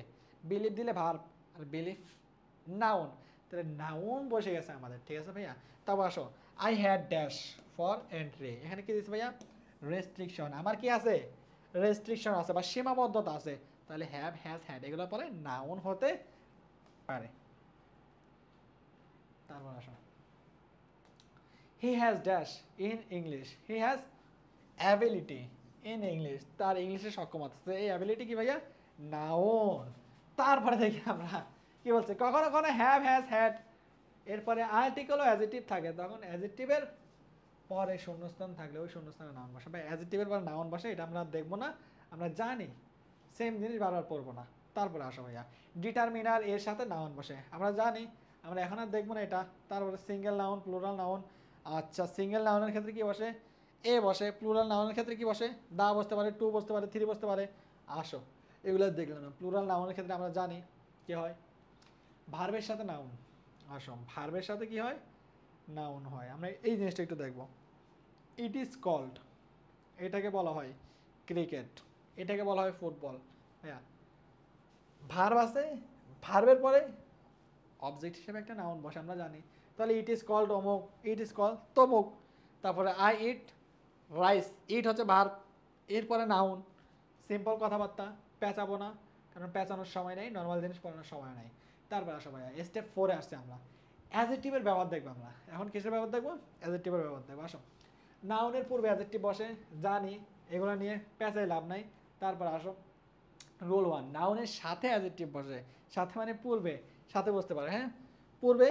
বিলিভ দিলে ভার, আর বিলিফ নাউন। তাহলে নাউন বসে গেছে আমাদের, ঠিক আছে ভাইয়া। তারপর আসো, I had dash for entry, এখানে কি দিচ্ছে ভাইয়া? রেস্ট্রিকশন, আমার কি আছে? রেস্ট্রিকশন আছে বা সীমাবদ্ধতা আছে, তাহলে হ্যাভ, হ্যাজ, হ্যাড এগুলো পরে নাউন হতে পারে। তারপর আসো, he has dash in English, he has ability in English, তার ইংলিশে সক্ষমতা আছে, এই অ্যাবিলিটি কি ভাইয়া? নাউন। তারপরে দেখি আমরা কি বলছে, কখনো কখনো হ্যাভ, হ্যাজ, হ্যাড এরপরে আর্টিকেল ও অ্যাডজেক্টিভ থাকে, তখন অ্যাডজেক্টিভের পরে শূন্যস্থান থাকলে ওই শূন্যস্থানে নাউন বসে, বা অ্যাডজেক্টিভের পরে নাউন বসে, এটা আমরা দেখবো না, আমরা জানি, সেম জিনিস বারবার পড়বো না। তারপরে আসো ভাইয়া, ডিটারমিনার এর সাথে নাউন বসে, আমরা জানি, আমরা এখন আর দেখবো না এটা। তারপরে সিঙ্গেল নাউন, প্লুরাল নাউন, আচ্ছা সিঙ্গেল নাউনের ক্ষেত্রে কি বসে? এ বসে। প্লুরাল নাউনের ক্ষেত্রে কি বসে? দা বসতে পারে, টু বসতে পারে, থ্রি বসতে পারে। আসো এগুলো দেখলাম না। প্লুরাল নাউনের ক্ষেত্রে আমরা জানি কি হয়, ভার্বের সাথে নাউন। আসো ভার্বের সাথে কি হয়? নাউন হয়। আমরা এই জিনিসটা একটু দেখবো। ইট ইজ কল্ড, এটাকে বলা হয় ক্রিকেট, এটাকে বলা হয় ফুটবল। হ্যাঁ, ভার্ব আছে, ভার্বের পরে অবজেক্ট হিসেবে একটা নাউন বসে, আমরা জানি। তাহলে ইট ইজ কল্ড অমুক, ইট ইজ কল্ড তমুক। তারপরে আই ইট রাইস, ইট হচ্ছে ভার্ব, এরপরে নাউন। সিম্পল কথাবার্তা, পেঁচাবো না, কারণ পেঁচানোর সময় নেই, নর্মাল জিনিস পড়ানোর সময় নেই। তারপরে আসো ভাইয়া, স্টেপ 4-এ আসছে আমরা অ্যাডজেক্টিভের ব্যবহার দেখবো। আমরা এখন কিসের ব্যবহার দেখবো? অ্যাডজেক্টিভের ব্যবহার দেখবো। আসো, নাউনের পূর্বে অ্যাডজেক্টিভ বসে, জানি, এগুলো নিয়ে পেঁচাই লাভ নাই। তারপর আসো রুল 1, নাউনের সাথে অ্যাডজেক্টিভ বসে, সাথে মানে পূর্বে, সাথে বসতে পারে, হ্যাঁ পূর্বে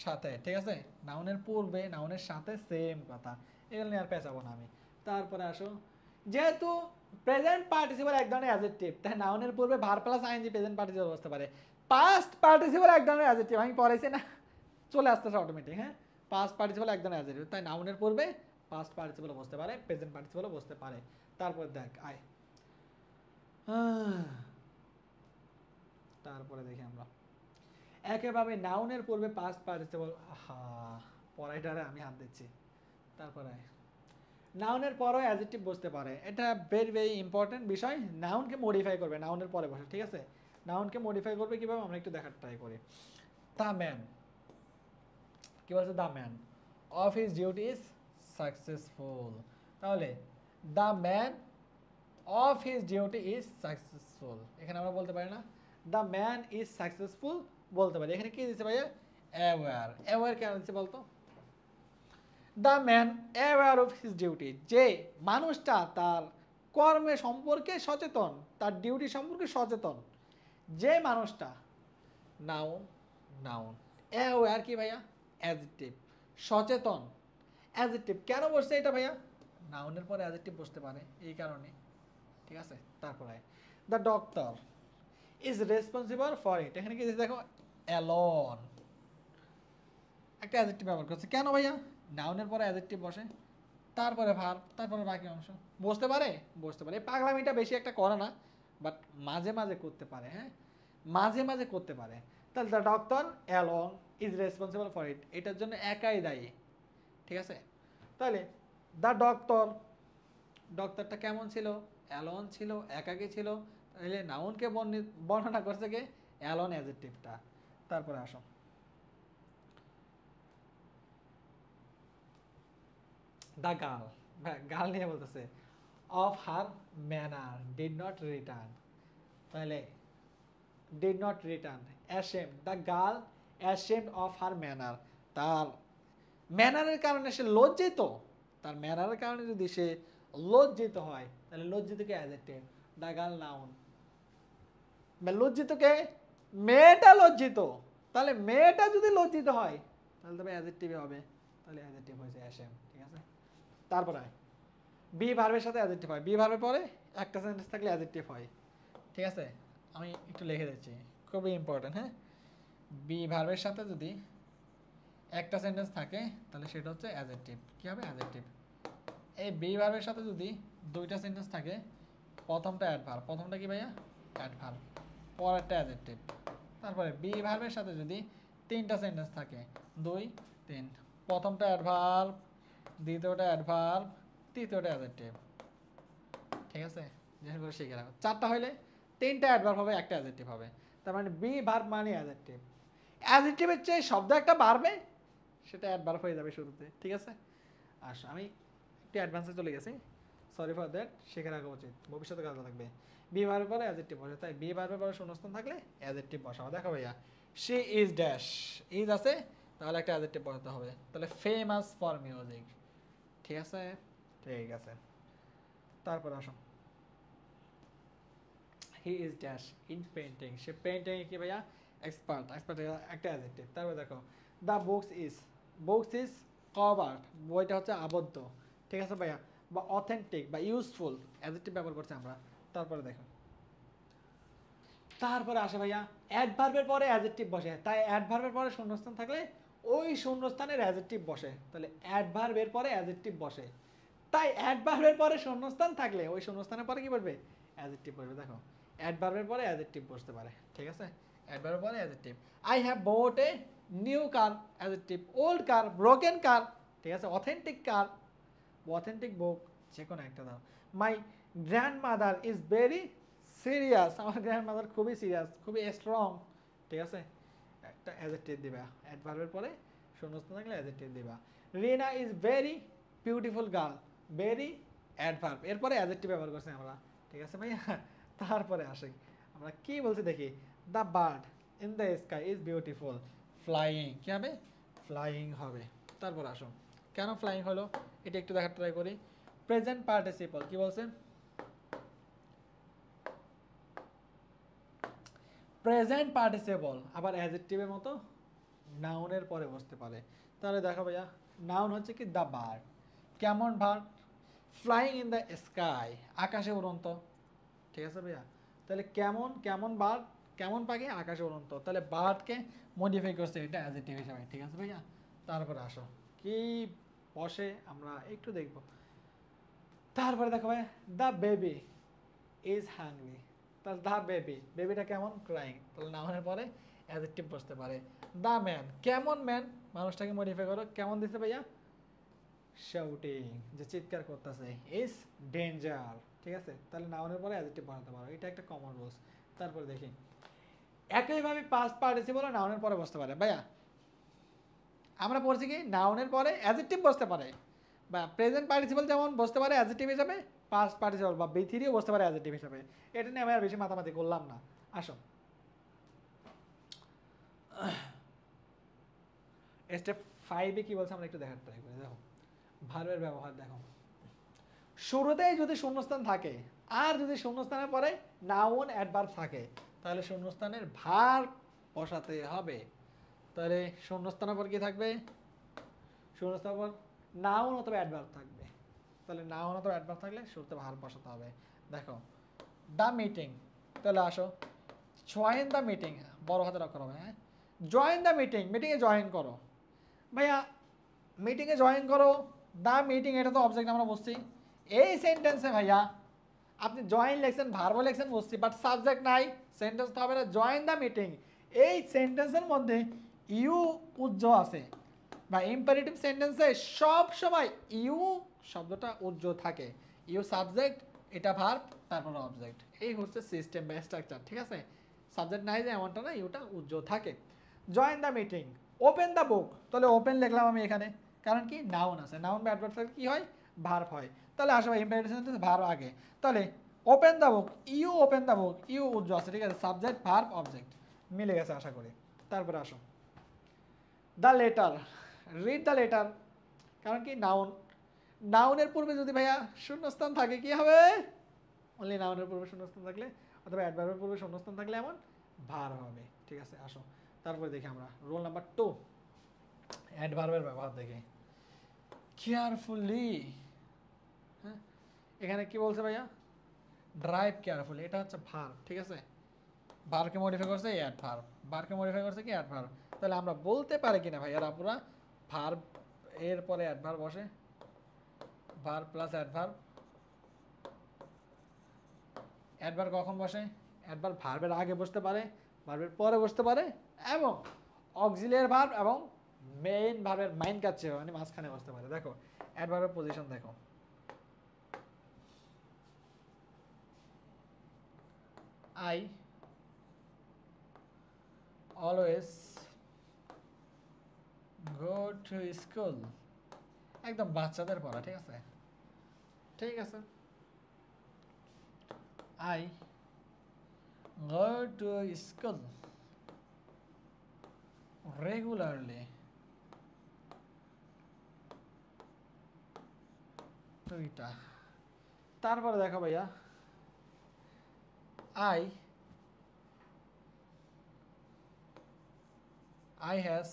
সাথে, ঠিক আছে, নাউনের পূর্বে নাউনের সাথে সেম কথা, এগুলো নিয়ে আর পেঁচাবো না আমি। তারপরে আসো, যেহেতু প্রেজেন্ট পার্টিসিপল এক ধরনের অ্যাডজেক্টিভ, তাই নাউনের পূর্বে verb plus I N G present participle বসতে পারে। পাস্ট পার্টিসিপল এক ধরনের অ্যাডজেক্টিভ, আমি পড়াইছি না, চলে আসতেছে অটোমেটিক, হ্যাঁ পাস্ট পার্টিসিপল এক ধরনের অ্যাডজেক্টিভ, তাই নাউনের পূর্বে পাস্ট পার্টিসিপল বসতে পারে, প্রেজেন্ট পার্টিসিপল বসতে পারে। তারপর দেখ আয়, তারপরে দেখি আমরা একেভাবে নাউনের পূর্বে পাস্ট পার্টিসিপল, হা পড়াইটারে আমি হাত দিচ্ছি। তারপরে নাউনের পরও অ্যাডজেক্টিভ বসতে পারে, এটা ভেরি ভেরি ইম্পর্টেন্ট বিষয়। নাউনকে মডিফাই করবে নাউনের পরে বসে, ঠিক আছে, নাউনকে মডিফাই করবে কিভাবে আমরা একটু দেখার ট্রাই করি। দ্য ম্যান, কি বলছে? The man of his duty is successful, তাহলে the man of his duty is successful, এখানে আমরা বলতে পারি না দ্য ম্যান ইজ সাকসেসফুল, বলতে পারি। এখানে কি দিচ্ছে ভাইয়া? অ্যাওয়্যার। অ্যাওয়্যার কেন দিচ্ছে বলতো? The man aware of his duty, যে মানুষটা তার কর্মে সম্পর্কে সচেতন, তার ডিউটি সম্পর্কে সচেতন, যে মানুষটা। Noun, noun. অ্যাওয়্যার কি ভাইয়া? অ্যাডজেক্টিভ। সচেতন অ্যাডজেক্টিভ, কেন বসছে এটা ভাইয়া? নাউনের পরে অ্যাডজেক্টিভ বসতে পারে এই কারণে, ঠিক আছে। তারপরে the doctor is responsible for it, এখানে কি দেখো অ্যালোন, একটা অ্যাডজেক্টিভ ব্যবহার করছে, কেন ভাইয়া? নাউনের পরে অ্যাডজেক্টিভ বসে, তারপরে ভার্ব, তারপরে বাকি অংশ বসতে পারে, বসতে পারে। এই পাগলামিটা বেশি একটা করে না, বাট মাঝে মাঝে করতে পারে, হ্যাঁ মাঝে মাঝে করতে পারে। তাহলে the doctor alone is responsible for it, এটার জন্য একাই দায়ী, ঠিক আছে। তাহলে দ্য ডক্টর, ডক্টরটা কেমন ছিল? অ্যালোন ছিল, একাকী ছিল, তাহলে নাউনকে বর্ণনা করছে কে? অ্যালোন অ্যাডজেক্টিভটা। তারপরে আসো, দ্য গার্ল, গার্ল নিয়ে বলতেছে of her manner did not return, তাহলে did not return, ashamed, the girl ashamed of her manner, তার ম্যানারের কারণে সে লজ্জিত, তার ম্যানারের কারণে যদি সে লজ্জিত হয়, তাহলে লজ্জিতকে অ্যাডজেক্টিভ, দ্য গার্ল নাউন। লজ্জিতকে, মেয়েটা লজ্জিত, তাহলে মেয়েটা যদি লজ্জিত হয় তাহলে তবে অ্যাডজেক্টিভ হবে, তাহলে অ্যাডজেক্টিভ হয়েছে অ্যাশেম, ঠিক আছে। তারপরে বি ভার্বের সাথে অ্যাডজেক্টিভ হয়, বি ভার্বের পরে একটা সেন্টেন্স থাকলে অ্যাডজেক্টিভ হয়, ঠিক আছে। আমি একটু লিখে দিচ্ছি, খুবই ইম্পর্টেন্ট, হ্যাঁ বি ভার্বের সাথে যদি একটা সেন্টেন্স থাকে তাহলে সেটা হচ্ছে অ্যাডজেক্টিভ, কী হবে? অ্যাডজেক্টিভ। এই বি ভার্বের সাথে যদি দুইটা সেন্টেন্স থাকে, প্রথমটা অ্যাডভার্ব, প্রথমটা কি ভাইয়া? অ্যাডভার্ব, পরেরটা অ্যাডজেক্টিভ। তারপরে বি ভার্বের সাথে যদি তিনটা সেন্টেন্স থাকে, 2 3, প্রথমটা অ্যাডভার্ব, দ্বিতীয়টা অ্যাডভার্ব, তৃতীয়টা অ্যাডজেক্টিভ, ঠিক আছে। যেখানে করে শিখে রাখো, চারটা হলে তিনটা অ্যাডভার্ব হবে, একটা অ্যাডজেক্টিভ হবে, তার মানে বি ভার্ব মানে অ্যাডজেক্টিভ। অ্যাডজেক্টিভের চেয়ে শব্দ একটা বাড়বে, সেটা অ্যাডভার্ব হয়ে যাবে শুরুতে, ঠিক আছে? আচ্ছা, আমি একটু অ্যাডভান্সে চলে গেছি, সরি ফর দ্যাট, শেখা রাখা উচিত, ভবিষ্যতে কাজে লাগবে। বি ভার্বের পরে অ্যাডজেক্টিভ বসে, তাই বি ভার্বের পরে শূন্যস্থান থাকলে অ্যাডজেক্টিভ বসাবো। দেখো ভাইয়া, শি ইজ ড্যাশ, ইজ আছে, তাহলে একটা অ্যাডজেক্টিভ বসাতে হবে, তাহলে ফেমাস ফর মিউজিক, ঠিক আছে? ঠিক আছে, তারপর আসো, he is dash in painting, say painting কি ভাইয়া এক্সপার্ট, এক্সপার্ট একটা অ্যাডজেক্টিভ। তারপর দেখো, দ্য বুকস ইজ কভার্ড, বইটা হচ্ছে আবদ্ধ, ঠিক আছে ভাইয়া? বা অথেন্টিক বা ইউজফুল অ্যাডজেক্টিভ ব্যবহার করছি আমরা। তারপরে দেখো, তারপরে আসে ভাইয়া অ্যাডভার্বের পরে অ্যাডজেক্টিভ বসে, তাই অ্যাডভার্বের পরে শূন্যস্থান থাকলে ওই শূন্যস্থানের অ্যাডজেক্টিভ বসে, তাহলে অ্যাডভার্বের পরে অ্যাডজেক্টিভ বসে, তাই অ্যাডভার্বের পরে শূন্যস্থান থাকলে ওই শূন্যস্থানের পরে কি বলবে? অ্যাডজেক্টিভ বসবে। দেখো, অ্যাডভার্বের পরে অ্যাডজেক্টিভ বসতে পারে, ঠিক আছে? অ্যাডভার্বের পরে adjective. I have bought a new car, adjective. Old car, broken car, ঠিক আছে? অথেন্টিক কার, অথেন্টিক বুক, যে কোনো একটা দাও। My grandmother is very serious, আমার গ্র্যান্ডমাদার খুবই সিরিয়াস, খুবই স্ট্রং, ঠিক আছে? একটা অ্যাডজেক্টিভ দিবা, অ্যাডভার্বের পরে শূন্যস্থান থাকলে অ্যাডজেক্টিভ দিবা। Rina is very beautiful girl, very adverb, এরপরে অ্যাডজেক্টিভ ব্যবহার করছি আমরা, ঠিক আছে ভাইয়া? তারপরে আসি আমরা কি বলছি দেখি, the bird in the sky is beautiful, flying, কি হবে? ফ্লাইং হবে। তারপর আসো, কেন ফ্লাইং হলো এটা একটু দেখার ট্রাই করি। প্রেজেন্ট পার্টিসিপল কি বলছে? প্রেজেন্ট পার্টিসিপল আবার অ্যাডজেক্টিভের মতো নাউনের পরে বসতে পারে। তাহলে দেখো ভাইয়া, নাউন হচ্ছে কি দ্য বার্ড, কেমন bird? Flying in the sky, আকাশে উড়ন্ত, ঠিক আছে ভাইয়া? তাহলে কেমন, কেমন বার্ড, কেমন পাখি আকাশে উড়ন্ত, তাহলে বার্ডকে মডিফাই করছে এটা অ্যাডজেক্টিভ হিসাবে, ঠিক আছে ভাইয়া? তারপরে আসো কি বসে আমরা একটু দেখবো। তারপরে দেখো ভাই, দ্য বেবি ইজ হাংরি, তাহলে দ্য বেবি, বেবিটা কেমন? ক্রাইং, তাহলে নাউনের পরে অ্যাডজেক্টিভ বসতে পারে। দ্য ম্যান, কেমন ম্যান, মানুষটাকে মডিফাই করো, কেমন দিতে ভাইয়া? শাউটিং, যে চিৎকার করতেছে। ইজ ডেঞ্জার, ঠিক আছে? তাহলে নাউনের পরে অ্যাডজেক্টিভ বানাতে পারো, এটা একটা কমন রুলস। তারপরে দেখি, একইভাবে পাস্ট পার্টিসিপল নাউনের পরে বসতে পারে ভাইয়া। আমরা পড়ছি কি নাউনের পরে অ্যাডজেক্টিভ বসতে পারে, বা প্রেজেন্ট পার্টিসিপল যেমন বসতে পারে অ্যাডজেক্টিভ হিসাবে, পাস্ট পার্টিসিপল বা বি3ও বসতে পারে অ্যাডজেক্টিভ হিসাবে। এটা নিয়ে আমি আর বেশি মাতামাতি করলাম না। আসো, স্টেপ 5 কি বলছে আমরা একটু দেখার ট্রাই করি। দেখো, ভার্বের ব্যবহার দেখো, শুরুতেই যদি শূন্যস্থান থাকে আর যদি শূন্যস্থানের পরে নাউন অ্যাডভার্ব থাকে, তাহলে শূন্যস্থানের ভার্ব বসাতে হবে। তাহলে শূন্যস্থানের পর কি থাকবে? শূন্যস্থানের পর নাউন অথবা অ্যাডভার্ব থাকবে, তাহলে নাউন অথবা অ্যাডভার্ব থাকলে শুরুতে ভার্ব বসাতে হবে। দেখো, দ্য মিটিং, তাহলে আসো, জয়েন দ্য মিটিং, বড় হাতে অক্ষর হবে, হ্যাঁ? জয়েন দ্য মিটিং, মিটিংয়ে জয়েন করো ভাইয়া, মিটিংয়ে জয়েন করো, দ্য মিটিং, এটা তো অবজেক্ট আমরা বসছি। এই সেন্টেন্সে ভাইয়া আপনি জয়েন লেখছেন, ভার্ব লেখছেন বসছি, বাট সাবজেক্ট নাই, সেন্টেন্স তো হবে না। জয়েন দ্য মিটিং, এই সেন্টেন্সের মধ্যে ইউ উজ্জ্বল আছে, বা ইম্পারেটিভ সেন্টেন্সে সব সময় ইউ শব্দটা উজ্জ্বল থাকে। ইউ সাবজেক্ট, এটা ভার্ব, তারপর অবজেক্ট, এই হচ্ছে সিস্টেম বা স্ট্রাকচার, ঠিক আছে? সাবজেক্ট নাই যে এমনটা না, ইউটা উজ্জ্বল থাকে। Join the meeting, open the বুক, তাহলে ওপেন লিখলাম আমি এখানে, কারণ কি নাউন আছে, নাউন বা অ্যাডভার্ব থাকলে কি হয়? ভার্ব হয়। তাহলে আসলে ইম্পারেটিভ সেন্টেন্স ভার্ব আগে, তাহলে open the book, you open the book, you উজ্জ্বল আছে, ঠিক আছে? সাবজেক্ট ভার্ব অবজেক্ট মিলে গেছে আশা করি। তারপরে আসো, the letter, read the letter, কারণ কি নাউন, নাউনের পূর্বে যদি ভাইয়া শূন্যস্থান থাকে কি হবে? অনলি নাউনের পূর্বে শূন্যস্থান থাকলে অথবা অ্যাডভার্বের পূর্বে শূন্যস্থান থাকলে এমন ভার্ব হবে, ঠিক আছে? আসো, তারপরে দেখি আমরা রোল নাম্বার 2, অ্যাডভার্বের ব্যবহার দেখি। কেয়ারফুলি, হ্যাঁ, এখানে কি বলছে ভাইয়া? ড্রাইভ কেয়ারফুলি, এটা হচ্ছে ভার্ব, ঠিক আছে? ভার্বকে মডিফাই করছে অ্যাডভার্ব, ভার্বকে মডিফাই করছে কি অ্যাডভার্ব। তাহলে আমরা বলতে পারি কিনা ভাই এরা পুরা ভার্ব এর পরে অ্যাডভার্ব বসে, ভার্ব প্লাস অ্যাডভার্ব। অ্যাডভার্ব কখন বসে? অ্যাডভার্ব ভার্বের আগে বসতে পারে, ভার্বের পরে বসতে পারে, এবং অক্সিলিয়ারি ভার্ব এবং মেইন ভার্বের মাইন কাছে মানে মাঝখানে বসতে পারে। দেখো অ্যাডভার্বের পজিশন দেখো, I always go to school, একদম বাচ্চাদের পড়া, ঠিক আছে? ঠিক আছে, I go to school regularly, দুইটা। তারপরে দেখো ভাইয়া, I has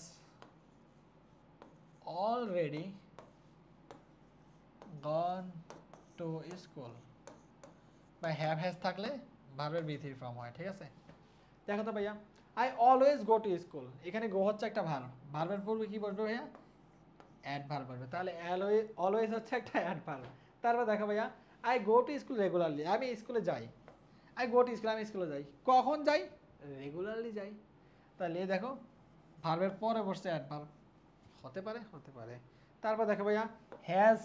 already gone to school, বা have has থাকলে ভার্বের বি থ্রি ফর্ম হয়, ঠিক আছে? দেখো তো ভাইয়া, I always go to school, এখানে গো হচ্ছে একটা ভার্ব, ভার্বের পূর্বে কি বলবে ভাইয়া? অ্যাডভার্ব বলবে, তাহলে অলওয়েজ হচ্ছে একটা অ্যাডভার্ব। তারপর দেখো ভাইয়া, I go to school regularly, আমি স্কুলে যাই। I go to school, আমি স্কুলে যাই। কখন যাই? রেগুলারলি যাই। তাহলে এই দেখো ভার্বের পরে বসছে অ্যাডভার্ব, হতে পারে, হতে পারে। তারপর দেখো ভাইয়া, হ্যাজ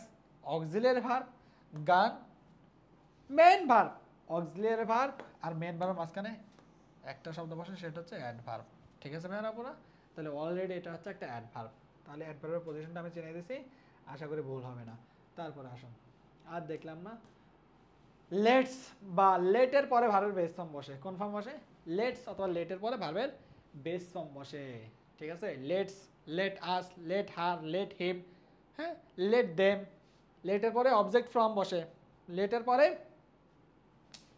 অক্সিলিয়ারি ভার্ব, গান মেইন ভার্ব, অক্সিলিয়ারি ভার্ব আর মেইন ভার্বের মাঝখানে একটা শব্দ বসে, সেটা হচ্ছে অ্যাডভার্ব, ঠিক আছে ভাইয়া পুরা? তাহলে অলরেডি এটা হচ্ছে একটা অ্যাডভার্ব। তাহলে অ্যাডভার্বের পজিশনটা আমি চিনে দিয়েছি, আশা করি ভুল হবে না। তারপরে আসুন, আর দেখলাম না, লেটস বা লেটের পরে ভার্বের বেস ফর্ম বসে, কোন ফর্ম বসে? লেটস অথবা লেটের পরে ভার্বের বেস ফর্ম বসে, ঠিক আছে? Let's, let us, let her, let him, হ্যাঁ, লেট দেম। লেটের পরে অবজেক্ট ফর্ম বসে, লেটের পরে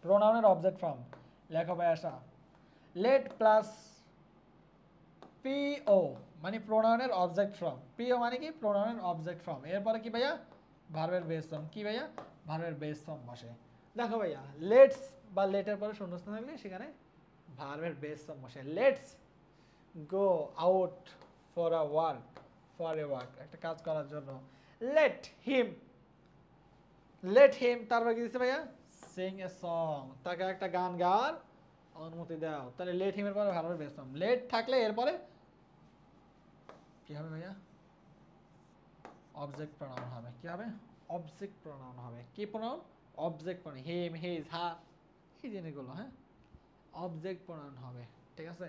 প্রোনাউনের অবজেক্ট ফর্ম। লেখো ভাই আসা, লেট প্লাস পিও মানে প্রোনাউনের অবজেক্ট ফর্ম, পিও মানে কি? প্রোনাউনের অবজেক্ট ফর্ম। এরপরে কি ভাইয়া? ভার্বের বেস ফর্ম। কি ভাইয়া? ভার্বের বেস ফর্ম বসে। দেখো ভাইয়া, লেটস বা লেটের পরে শূন্যস্থান থাকলে সেখানে ভার্বের বেস ফর্ম বসে। Let's go out for a work, for a work, একটা কাজ করার জন্য। লেট হিম, তারপর কি দিচ্ছে ভাইয়া? সিং এ সং, তাকে একটা গান গাওয়ার অনুমতি দাও। তাহলে লেট হিমের পরে ভার্বের বেস ফর্ম। লেট থাকলে এরপরে কি হবে ভাইয়া? অবজেক্ট প্রোনাউন হবে। কি হবে? অবজেক্ট প্রোনাউন হবে। কি প্রোনাউন? অবজেক্ট প্রোনাউন, হিম, হিজ, হার, এই জিনিসগুলো, হ্যাঁ, অবজেক্ট প্রোনাউন হবে, ঠিক আছে?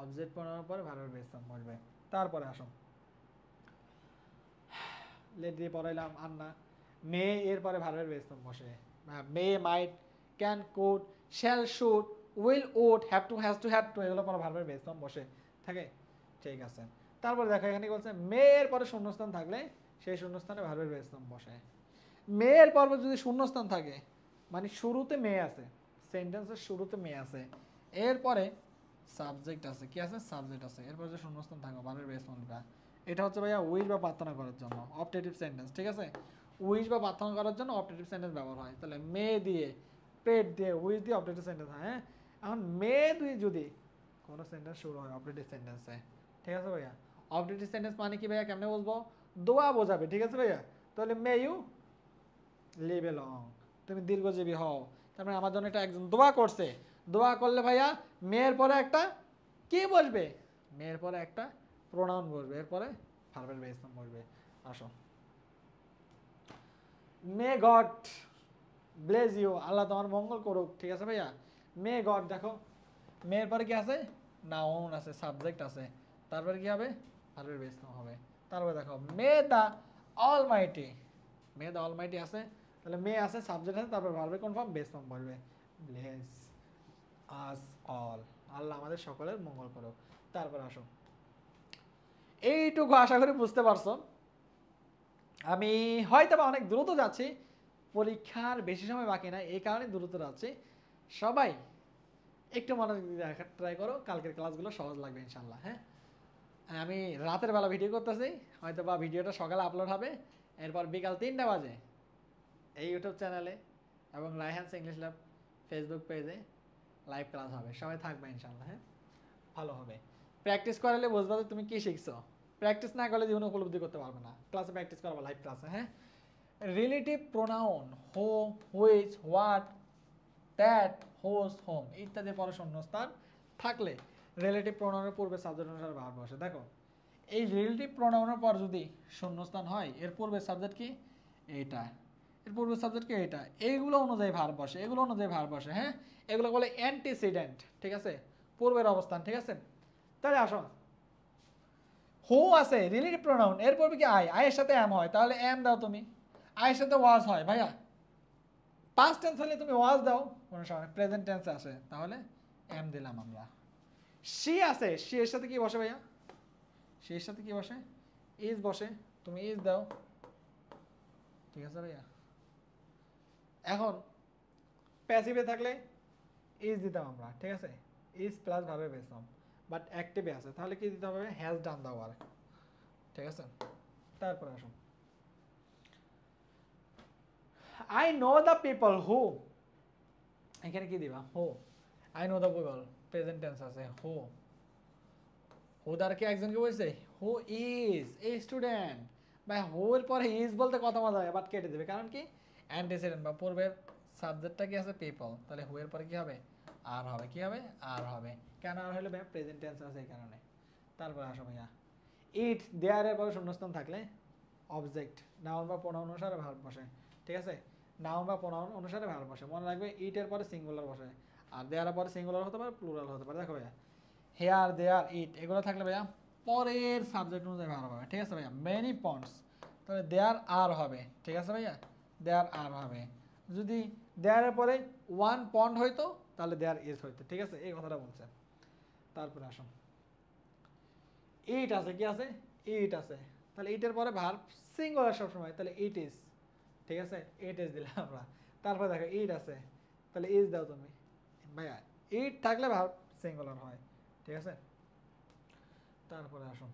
অবজেক্ট প্রোনাউনের পরে ভার্বের বেস ফর্ম বসবে। তারপরে আসুন, লেট দিয়ে পড়াইলাম আর না, মে এর পরে ভার্বের বেস ফর্ম বসে। May, might, can, could, shall, should, will, would, have to, has to, had to, এগুলো পরে ভার্বের বেস ফর্ম বসে থাকে, ঠিক আছে? তারপরে দেখো এখানে বলছে মে এর পরে শূন্যস্থান থাকলে সেই শূন্যস্থানে ভার্বের বেস ফর্ম বসে। মে এর পর যদি শূন্যস্থান থাকে মানে শুরুতে মে আছে, সেন্টেন্সের শুরুতে মে আছে, এরপরে সাবজেক্ট আছে, কি আছে? সাবজেক্ট আছে, এরপর যে শূন্যস্থান থাকবে ভার্বের বেস ফর্মটা, এটা হচ্ছে ভাইয়া উইশ বা প্রার্থনা করার জন্য অপটেটিভ সেন্টেন্স, ঠিক আছে? উইশ বা প্রার্থনা করার জন্য অপটেটিভ সেন্টেন্স ব্যবহার হয়। তাহলে মে দিয়ে, পেট দিয়ে, উইশ দিয়ে অপটেটিভ সেন্টেন্স হয়, হ্যাঁ? এখন মে দিয়ে যদি কোনো সেন্টেন্স শুরু হয় অপটেটিভ সেন্টেন্সে, ঠিক আছে ভাইয়া? অপটেটিভ সেন্টেন্স মানে কি ভাইয়া? কেমনে বুঝবো? দোয়া বোঝাবে, ঠিক আছে ভাইয়া? তাহলে may you live a long, তুমি দীর্ঘজীবী হও। তারপরে আমার জন্য এটা একজন দোয়া করছে, দোয়া করলে ভাইয়া মেয়ের পরে একটা কি বসবে? মেয়ের পরে একটা প্রোনাউন বসবে, এরপরে ভার্বের বেস ফর্ম বসবে। আসো, মে গড ব্লেস ইউ, আল্লাহ তোমার মঙ্গল করুক, ঠিক আছে ভাইয়া? মে গড, দেখো মেয়ের পরে কি আছে? নাউন আছে, সাবজেক্ট আছে, তারপরে কি হবে? ভার্বের বেস ফর্ম হবে। তারপরে দেখো মে দা অলমাইটি, মে দা অলমাইটি আছে, তাহলে মে আছে, সাবজেক্ট আছে, তারপর ভার্বের কোন ফর্ম? বেস ফর্ম বলবে। ব্লেস আস অল, আল্লাহ আমাদের সকলের মঙ্গল করুক। তারপর আসো, এইটুকু আশা করি বুঝতে পারছো। আমি হয়তো বা অনেক দ্রুত যাচ্ছি, পরীক্ষার বেশি সময় বাকি না, এই কারণে দ্রুত যাচ্ছি। সবাই একটু মনোযোগ দিয়ে দেখার ট্রাই করো, কালকের ক্লাসগুলো সহজ লাগবে ইনশাল্লাহ, হ্যাঁ? আমি রাতের বেলা ভিডিও করতেছি, হয়তো বা ভিডিওটা সকালে আপলোড হবে, এরপর বিকাল 3টা বাজে এই ইউটিউব চ্যানেলে এবং রায়হানস ইংলিশ ল্যাব ফেসবুক পেজে লাইভ ক্লাস হবে। সবাই থাকবে ইনশাল্লাহ, হ্যাঁ? ভালো হবে। প্র্যাকটিস করালে বুঝবা যে তুমি কি শিখছো। প্র্যাকটিস না করলে জীবনে উপলব্ধি করতে পারবে না। ক্লাসে প্র্যাকটিস করাবো, লাইভ ক্লাসে, হ্যাঁ? Relative pronoun who, which, what, that, whose, whom ইত্যাদি পরে শূন্যস্থান থাকলে রিলেটিভ প্রোনাউনের পূর্বে সাবজেক্ট অনুসারে ভার্ব বসে। দেখো এই রিলেটিভ প্রোনাউনের পর যদি শূন্যস্থান হয়, এর পূর্বে সাবজেক্ট কি? এইটা। এর পূর্বে সাবজেক্ট কি? এটা। এইগুলো অনুযায়ী ভার্ব বসে, এগুলো অনুযায়ী ভার্ব বসে, হ্যাঁ? এগুলো বলে অ্যান্টিসিডেন্ট, ঠিক আছে? পূর্বের অবস্থান, ঠিক আছে? তাহলে আসো, হু আছে রিলেটিভ প্রোনাউন, এরপর কি আই এর সাথে এম হয়, তাহলে এম দাও তুমি। আই এর সাথে ওয়াজ হয় ভাইয়া, পাস্ট টেন্স হলে তুমি ওয়াজ দাও, কোনো সময় প্রেজেন্ট টেন্স আসে তাহলে এম দিলাম আমরা। সি আছে, সি এর সাথে কি বসে ভাইয়া, সি এর সাথে কি বসে, ইজ বসে, তুমি ইজ দাও, ঠিক আছে ভাইয়া। এখন প্যাসিভে থাকলে ইজ দিতাম আমরা, ঠিক আছে, ইজ প্লাস ভাবে বেসম, বাট অ্যাক্টিভে আছে তাহলে কি দিতে হবে, হ্যাজ ডান দাও আর, ঠিক আছে। তারপরে আসুন, I know the people who, এখানে কি দিবা, who, I know the people, present tense আছে, হু, হু দ্বারা কি একজনকে বলছে, হু ইজ এ স্টুডেন্ট, বা হু এর পরে ইজ বলতে কথা মজা হয়, বাট কেটে দেবে, কারণ কি অ্যান্টিসিডেন্ট বা পূর্বের সাবজেক্টটা কি আছে পিপল, তাহলে হু এর পরে কি হবে, আর হবে, কি হবে, আর হবে, কেন আর হলে ভাইয়া প্রেজেন্ট টেন্স আছে এই কারণে। তারপরে আসো ভাইয়া, ইট দেয়ার এর পরে শূন্যস্থান থাকলে অবজেক্ট নাউন বা প্রোনাউন অনুসারে ভার্ব বসে, ঠিক আছে, নাউন বা প্রোনাউন অনুসারে ভার্ব বসে, মনে রাখবে ইট এর পরে সিঙ্গুলার বসে, আর দেয়ার এর পরে সিঙ্গুলার হতে পারে, প্লুরাল হতে পারে। দেখো ভাইয়া হেয়ার দেয়ার ইট এগুলো থাকলে ভাইয়া পরের সাবজেক্ট অনুযায়ী ভার্ব হবে, ঠিক আছে ভাইয়া। মেনি পন্ডস, তাহলে দেয়ার আর হবে, ঠিক আছে ভাইয়া, দেয়ার আর হবে। যদি দেয়ারের পরে ওয়ান পন্ড হইতো তাহলে দেয়ার ইজ হইতো, ঠিক আছে, এই কথাটা বলছে। তারপরে আসুন, ইট আছে, কি আছে, ইট আছে, তাহলে ইটের পরে ভার্ব সিঙ্গুলার সবসময়, তাহলে ইট ইজ, ঠিক আছে, ইট ইজ দিলাম আমরা। তারপরে দেখো ইট আছে, তাহলে ইজ দাও তুমি ভাইয়া, ইট থাকলে ভার্ব সিঙ্গুলার হয়, ঠিক আছে। তারপরে আসুন,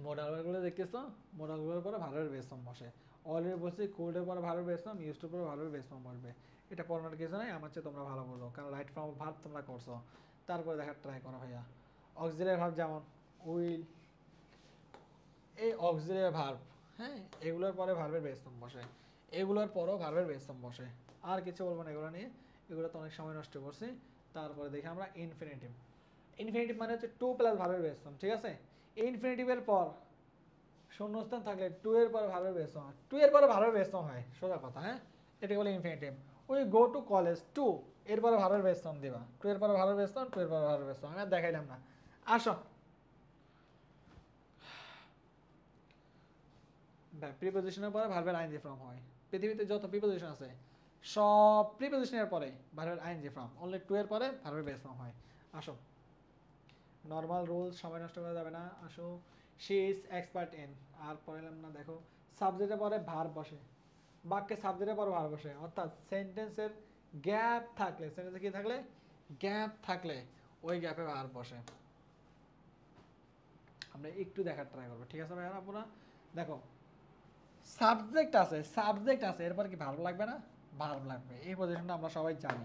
মোডাল ভার্বগুলো দেখতেছো, মোডালগুলোর পরে ভার্বের বেস ফর্ম বসে, অলরেডি বলছি কোল্ডের পরে ভার্বের বেস ফর্ম, ইউজড পরে ভার্বের বেস ফর্ম বসবে, এটা পড়ানোর কিছু নাই, আমার চেয়ে তোমরা ভালো বলো, কারণ রাইট ফর্ম ভার্ব তোমরা করছো। তারপরে দেখার ট্রাই করো ভাইয়া, অক্সিলিয়ারি ভার্ব যেমন উইল, এই অক্সিলিয়ারি ভার্ব, হ্যাঁ, এগুলোর পরে ভার্বের বেস ফর্ম বসে, এগুলোর পরও ভার্বের বেস ফর্ম বসে। আর কিছু বলবো না এগুলো নিয়ে, এগুলো তো অনেক সময় নষ্ট করছি। তারপরে দেখি আমরা ইনফিনিটিভ, ইনফিনিটিভ মানে হচ্ছে টু প্লাস ভার্বের বেস ফর্ম, ঠিক আছে। ইনফিনিটিভের পর শূন্যস্থান থাকলে টু এর পরে ভার্বের বেস ফর্ম হয়, টু এর পরে ভার্বের বেস ফর্ম হয়, সোজা কথা, হ্যাঁ, এটা বলে infinitive. We go to college, to এর পরে ভার্বের বেস ফর্ম দিবা, টু এর পরে ভার্বের বেস ফর্ম, টু এর পরে ভার্বের বেস ফর্ম, আমি আর দেখাইলাম না। আসো প্রিপোজিশনের পরে ভার্বের আইএনজি ফর্ম হয়, পৃথিবীতে যত প্রিপোজিশন আছে সব প্রিপোজিশনের পরে ভার্বের আইএনজি ফর্ম, অনলি টু এর পরে ভার্বের বেস ফর্ম হয়। আসো, নর্মাল রুলস, সময় নষ্ট করা যাবে না। আসো, শি ইজ এক্সপার্ট ইন, আর পড়ালাম না, দেখো সাবজেক্টের পরে ভার্ব বসে, বাক্যে সাবজেক্টের পরে ভার্ব বসে, অর্থাৎ সেন্টেন্সের গ্যাপ থাকলে, সেন্টেন্সে কি থাকলে, গ্যাপ থাকলে ওই গ্যাপে ভার্ব বসে। আমরা একটু দেখার ট্রাই করবো, ঠিক আছে ভাইয়া। আপনারা দেখো সাবজেক্ট আছে, সাবজেক্ট আছে, এরপর কি ভার্ব লাগবে না, ভার্ব লাগবে, এই পজিশনটা আমরা সবাই জানি।